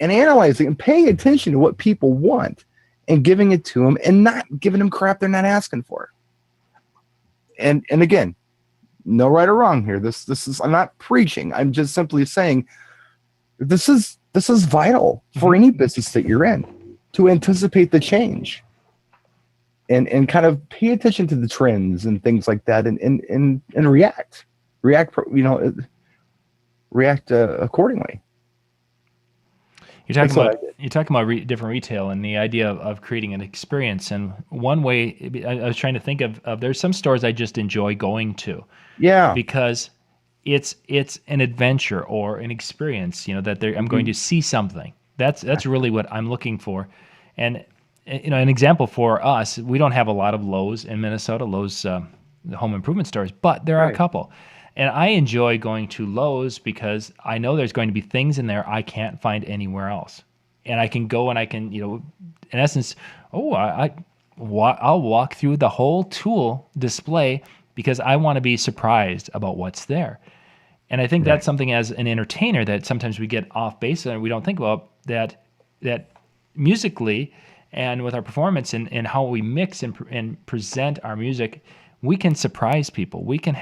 and analyzing and paying attention to what people want and giving it to them and not giving them crap they're not asking for. And again, no right or wrong here. This is, I'm not preaching. I'm just simply saying this is vital for any business that you're in, to anticipate the change and kind of pay attention to the trends and things like that and react accordingly. You're talking about different retail and the idea of creating an experience. And one way I was trying to think of there's some stores I just enjoy going to. Yeah. Because it's an adventure or an experience, that I'm going to see something. That's really what I'm looking for. And an example for us, we don't have a lot of Lowe's in Minnesota, Lowe's home improvement stores, but there are a couple. And I enjoy going to Lowe's because I know there's going to be things in there I can't find anywhere else. And I can go and I can, in essence, I'll walk through the whole tool display because I want to be surprised about what's there. And I think that's something as an entertainer that sometimes we get off base and we don't think about that musically and with our performance and how we mix and present our music, we can surprise people. We can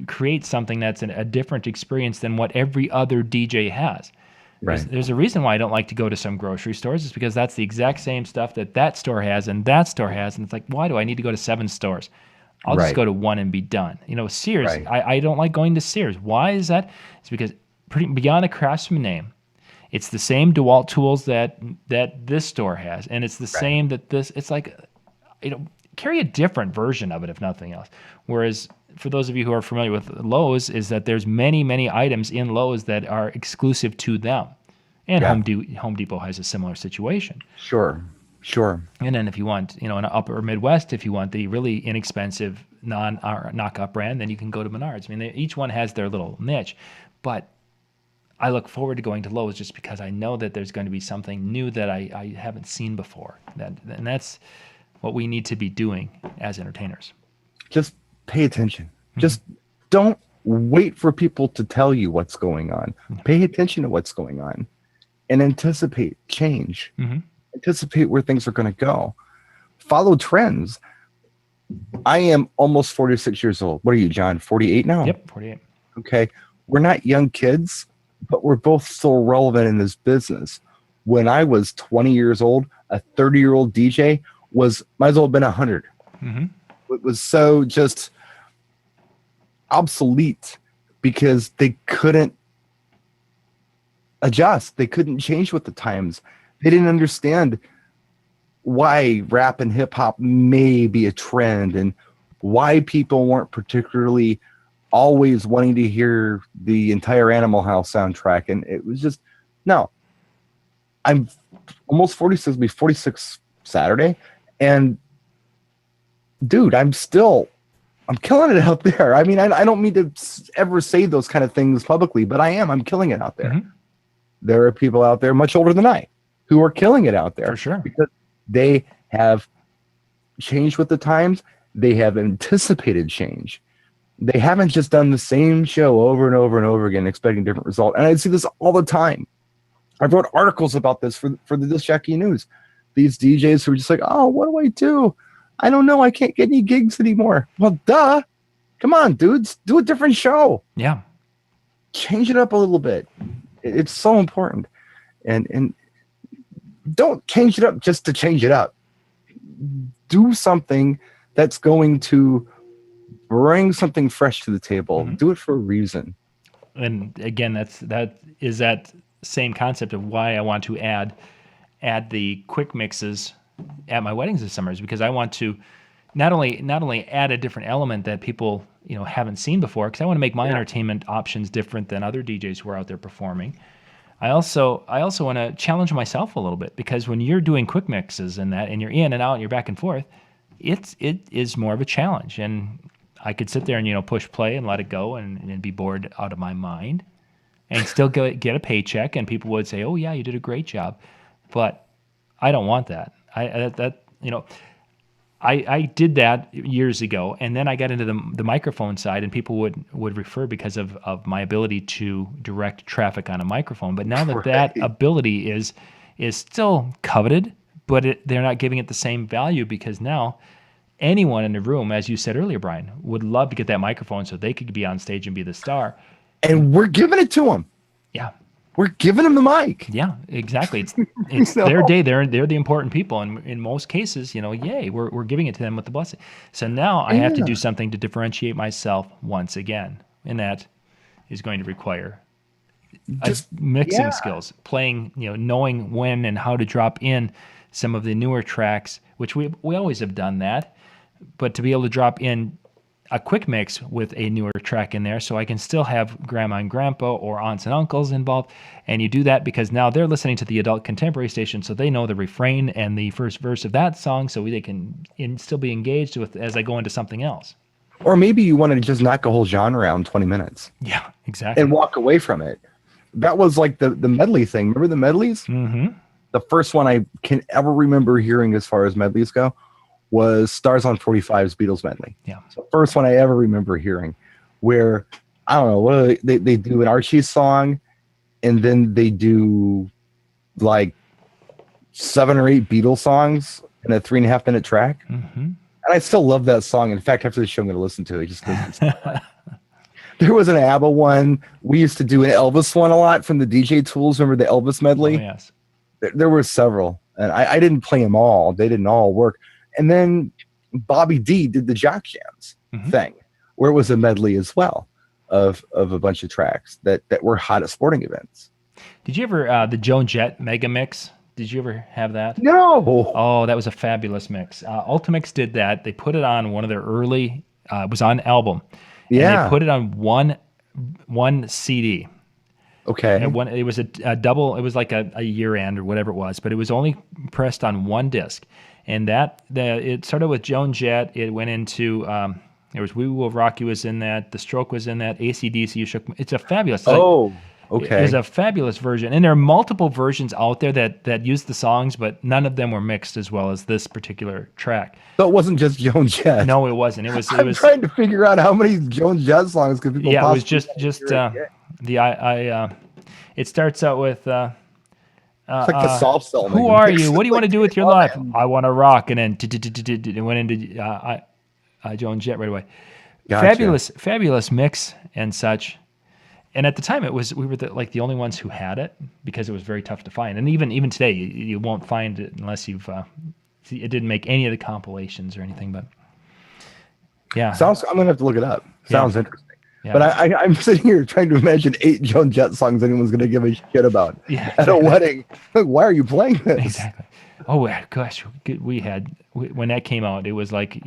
create something that's a different experience than what every other DJ has. Right. There's a reason why I don't like to go to some grocery stores. It's because that's the exact same stuff that store has and that store has. And it's like, why do I need to go to 7 stores? I'll just go to one and be done. Sears, I don't like going to Sears. Why is that? It's because beyond a craftsman name, it's the same DeWalt tools that this store has. And it's the same that this, it's like, carry a different version of it, if nothing else. Whereas for those of you who are familiar with Lowe's, is that there's many, many items in Lowe's that are exclusive to them. And Home Depot has a similar situation. Sure. And then if you want, an upper Midwest, if you want the really inexpensive knockoff brand, then you can go to Menards. I mean, each one has their little niche. But I look forward to going to Lowe's just because I know that there's going to be something new that I haven't seen before. And that's what we need to be doing as entertainers. Just pay attention. Mm-hmm. Just don't wait for people to tell you what's going on. Mm-hmm. Pay attention to what's going on and anticipate change. Mm-hmm. Anticipate where things are going to go. Follow trends. I am almost 46 years old. What are you, John? 48 now? Yep, 48. Okay. We're not young kids, but we're both still relevant in this business. When I was 20 years old, a 30-year-old DJ might as well have been 100. Mm-hmm. It was so just obsolete because they couldn't adjust. They couldn't change with the times. They didn't understand why rap and hip hop may be a trend and why people weren't particularly always wanting to hear the entire Animal House soundtrack. And it was just, no, I'm almost 46, be 46 Saturday. And dude, I'm killing it out there. I mean, I don't mean to ever say those kind of things publicly, but I'm killing it out there. Mm-hmm. There are people out there much older than I who are killing it out there. For sure. Because they have changed with the times. They have anticipated change. They haven't just done the same show over and over and over again, expecting different result. And I see this all the time. I wrote articles about this for the Disc Jockey News. These DJs who are just like, oh, what do I do? I don't know. I can't get any gigs anymore. Well, duh. Come on, dudes. Do a different show. Yeah. Change it up a little bit. It's so important. And don't change it up just to change it up. Do something that's going to bring something fresh to the table. Mm-hmm. Do it for a reason. And again, that is that same concept of why I want to add the quick mixes at my weddings this summer, is because I want to not only add a different element that people haven't seen before, because I want to make my entertainment options different than other DJs who are out there performing. I also want to challenge myself a little bit, because when you're doing quick mixes and you're in and out and you're back and forth, it is more of a challenge. And I could sit there and push play and let it go and be bored out of my mind, and still get a paycheck, and people would say, "Oh yeah, you did a great job," but I don't want that. I did that years ago, and then I got into the microphone side, and people would refer because of my ability to direct traffic on a microphone. But now that ability is still coveted, but they're not giving it the same value, because now anyone in the room, as you said earlier, Brian, would love to get that microphone so they could be on stage and be the star. And we're giving it to them. Yeah. We're giving them the mic. Yeah, exactly. It's their day. They're the important people, and in most cases, yay, we're giving it to them with the blessing. So now I have to do something to differentiate myself once again, and that is going to require just mixing skills, playing, knowing when and how to drop in some of the newer tracks, which we always have done that, but to be able to drop in a quick mix with a newer track in there, so I can still have grandma and grandpa or aunts and uncles involved. And you do that because now they're listening to the adult contemporary station, so they know the refrain and the first verse of that song, so they can still be engaged with as I go into something else. Or maybe you want to just knock a whole genre out in 20 minutes. Yeah, exactly. And walk away from it. That was like the medley thing. Remember the medleys? Mm-hmm. The first one I can ever remember hearing as far as medleys go was Stars on 45's Beatles medley. Yeah. So first one I ever remember hearing, where, I don't know, what they do an Archie song, and then they do like 7 or 8 Beatles songs in a 3.5 minute track. Mm-hmm. And I still love that song. In fact, after the show, I'm going to listen to it just because there was an ABBA one. We used to do an Elvis one a lot from the DJ Tools. Remember the Elvis medley? Oh, yes. There were several, and I didn't play them all. They didn't all work. And then Bobby D did the Jock Jams thing, where it was a medley as well of a bunch of tracks that were hot at sporting events. Did you ever, the Joan Jett Mega Mix, did you ever have that? No. Oh, that was a fabulous mix. Ultimix did that. They put it on one of their early, it was on album. Yeah. And they put it on one CD. Okay. And it was a double, it was like a year end or whatever it was, but it was only pressed on one disc. And it started with Joan Jett. It went into, there was We Will Rock You was in that. The Stroke was in that. AC/DC, You Shook Me. It's a fabulous. Okay. It's a fabulous version. And there are multiple versions out there that use the songs, but none of them were mixed as well as this particular track. So it wasn't just Joan Jett. No, it wasn't. I'm trying to figure out how many Joan Jett songs could people it was just it starts out with... it's like the soft cell. Who are you? What do you want to do with your life? I want to rock, and then it went into Joan Jett right away. Gotcha. Fabulous mix and such. And at the time, we were the only ones who had it, because it was very tough to find. And even today, you won't find it unless you've. It didn't make any of the compilations or anything, but yeah. I'm gonna have to look it up. Sounds interesting. Yeah, But I'm sitting here trying to imagine 8 Joan Jett songs anyone's going to give a shit about yeah, at a wedding. Like, why are you playing this? exactly. Oh gosh, when that came out, it was like,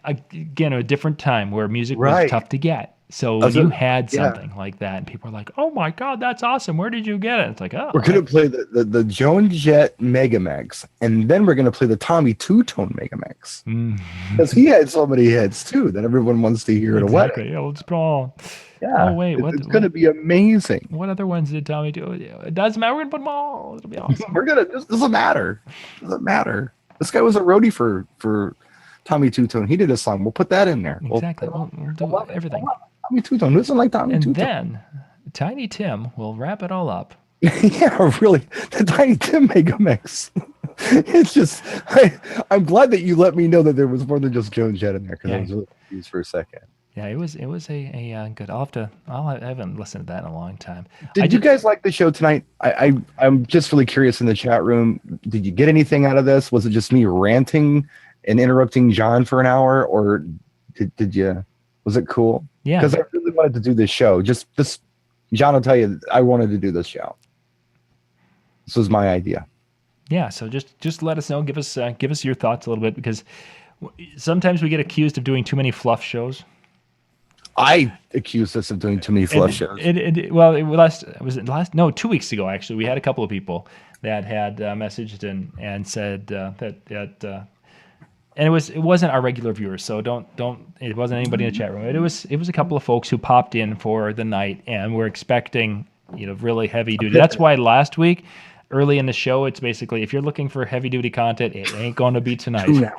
again, a different time where music was Right. tough to get. So I when was you in- had yeah. something like that, and people are like, "Oh my God, that's awesome! Where did you get it?" It's like, "Oh, We're going to play the Joan Jett Megamix, and then we're going to play the Tommy Two-Tone Megamix. Because he had so many hits, too, that everyone wants to hear at a wedding. exactly." Yeah, let's put all. Yeah. Oh wait, It's going to be amazing. what other ones did Tommy do? It doesn't matter. We're gonna put them all. It'll be awesome. This doesn't matter. Doesn't matter. This guy was a roadie for Tommy Two-Tone. He did a song. We'll put that in there. Exactly. We'll do everything. Tommy Two-Tone. Who doesn't like Tommy And Two-Tone? then Tiny Tim will wrap it all up. Yeah, really. The Tiny Tim Mega Mix. It's just, I'm glad that you let me know that there was more than just Joan Jett in there, because I was really confused for a second. Yeah, it was a good. I haven't listened to that in a long time. Did you guys like the show tonight? I'm just really curious in the chat room. Did you get anything out of this? Was it just me ranting and interrupting John for an hour, or did you? Was it cool? Yeah, because I really wanted to do this show. Just this, John will tell you, I wanted to do this show. This was my idea. Yeah, so just let us know. Give us your thoughts a little bit, because sometimes we get accused of doing too many fluff shows. I accused us of doing too many fluff shows. 2 weeks ago, actually, we had a couple of people that had messaged and said that and it wasn't our regular viewers, so it wasn't anybody in the chat room. It was a couple of folks who popped in for the night and were expecting really heavy duty. That's why last week, early in the show, it's basically, if you're looking for heavy duty content, it ain't going to be tonight.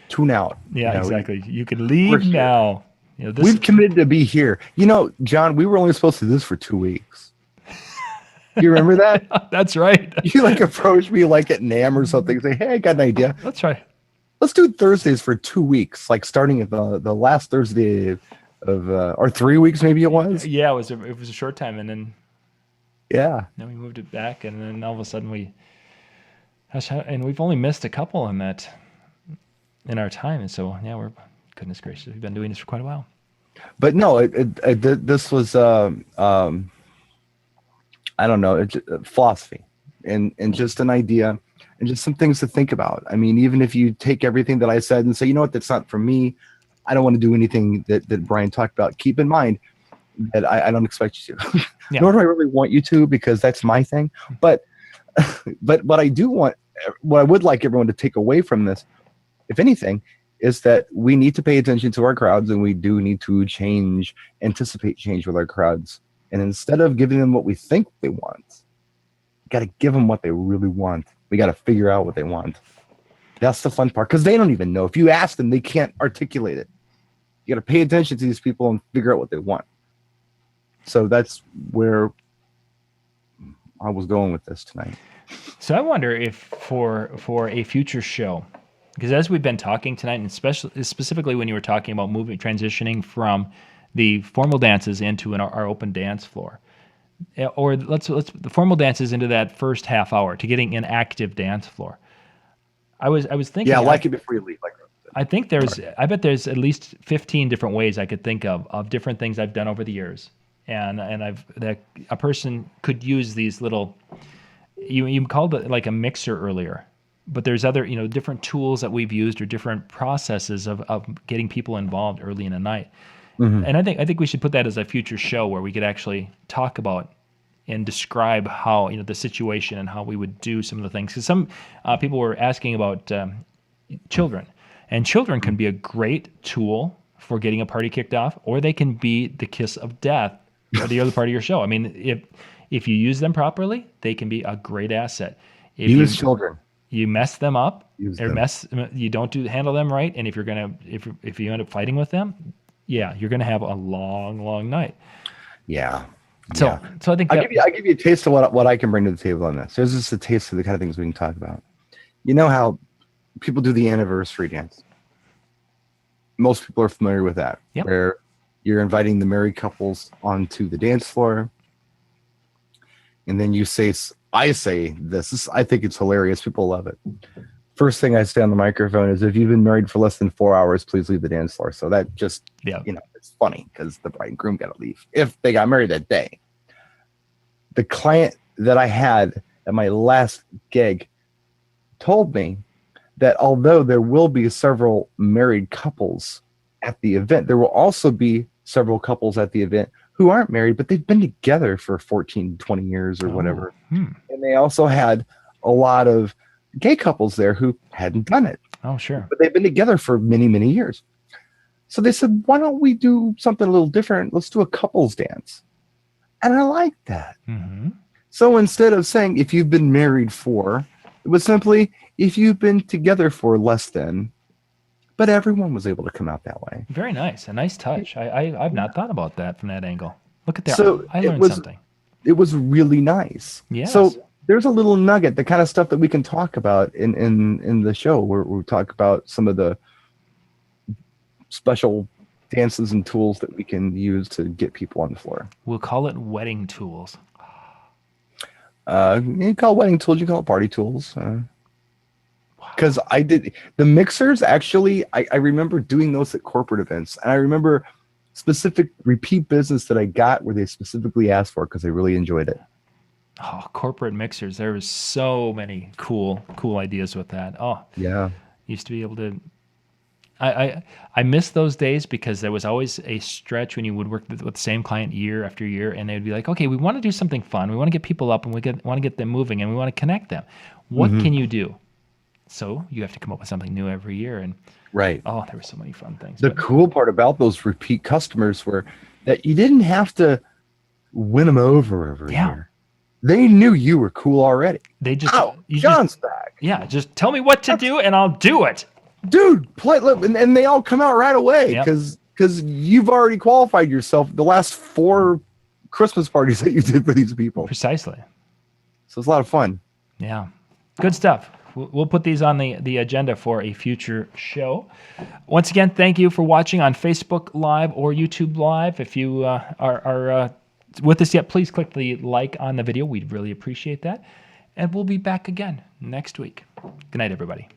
Tune out. Yeah, exactly. You can leave now. We've committed to be here. John, we were only supposed to do this for 2 weeks. You remember that? That's right. You approached me at NAMM or something, say, "Hey, I got an idea. That's right. Let's do Thursdays for 2 weeks, starting at the last Thursday of or 3 weeks, maybe it was." Yeah, it was a short time, and then we moved it back, and then all of a sudden we've only missed a couple in our time, and so we're, goodness gracious, we've been doing this for quite a while. But no, this was I don't know, philosophy and just an idea and just some things to think about. I mean, even if you take everything that I said and say, you know what, that's not for me, I don't want to do anything that Brian talked about. Keep in mind that I don't expect you to. Nor do I really want you to, because that's my thing. But what I do want, what I would like everyone to take away from this, if anything, is that we need to pay attention to our crowds, and we do need to anticipate change with our crowds. And instead of giving them what we think they want, we got to give them what they really want. We got to figure out what they want. That's the fun part, because they don't even know. If you ask them, they can't articulate it. You got to pay attention to these people and figure out what they want. So that's where I was going with this tonight. So I wonder if for a future show, because as we've been talking tonight, and specifically when you were talking about transitioning from the formal dances into our open dance floor, or let's the formal dances into that first half hour to getting an active dance floor. I was thinking, it before you leave. I bet there's at least 15 different ways I could think of different things I've done over the years, and that a person could use these little. You called it like a mixer earlier, but there's other different tools that we've used, or different processes of getting people involved early in the night. Mm-hmm. And I think we should put that as a future show where we could actually talk about and describe how the situation and how we would do some of the things. Because some people were asking about children, and children can be a great tool for getting a party kicked off, or they can be the kiss of death for the other part of your show. I mean, if you use them properly, they can be a great asset. If children. You mess them up, you don't handle them right, and if you end up fighting with them, you're gonna have a long night. Yeah. So I think I'll give you a taste of what I can bring to the table on this. There's just a taste of the kind of things we can talk about. You know how people do the anniversary dance? Most people are familiar with that. Yep. Where you're inviting the married couples onto the dance floor, and then I say this. I think it's hilarious. People love it. first thing I say on the microphone is, if you've been married for less than 4 hours, please leave the dance floor. So that just, it's funny because the bride and groom got to leave if they got married that day. The client that I had at my last gig told me that although there will be several married couples at the event, there will also be several couples at the event who aren't married, but they've been together for 14, 20 years or whatever. And they also had a lot of gay couples there who hadn't done it. Oh, sure. But they've been together for many, many years. So they said, why don't we do something a little different? Let's do a couples dance. And I like that. Mm-hmm. So instead of saying, if you've been married for, it was simply, if you've been together for less than, but everyone was able to come out that way. Very nice. A nice touch. I've not thought about that from that angle. Look at that. So I learned something. It was really nice. Yes. So there's a little nugget, the kind of stuff that we can talk about in the show, where we talk about some of the special dances and tools that we can use to get people on the floor. We'll call it wedding tools. You call it wedding tools, you call it party tools. Because I did the mixers, actually, I remember doing those at corporate events. And I remember specific repeat business that I got where they specifically asked for because they really enjoyed it. Oh, corporate mixers. There was so many cool ideas with that. Oh, yeah. Used to be able to. I miss those days because there was always a stretch when you would work with the same client year after year, and they'd be like, okay, we want to do something fun. We want to get people up, and we want to get them moving, and we want to connect them. What can you do? So you have to come up with something new every year. And right. Oh, there were so many fun things. The cool part about those repeat customers were that you didn't have to win them over every year. They knew you were cool already. They just, John's back. Yeah, just tell me what to do and I'll do it. Dude, play, and they all come out right away because you've already qualified yourself the last 4 Christmas parties that you did for these people. Precisely. So it's a lot of fun. Yeah. Good stuff. We'll put these on the agenda for a future show. Once again, thank you for watching on Facebook Live or YouTube Live. If you are with us yet, please click the like on the video. We'd really appreciate that. And we'll be back again next week. Good night, everybody.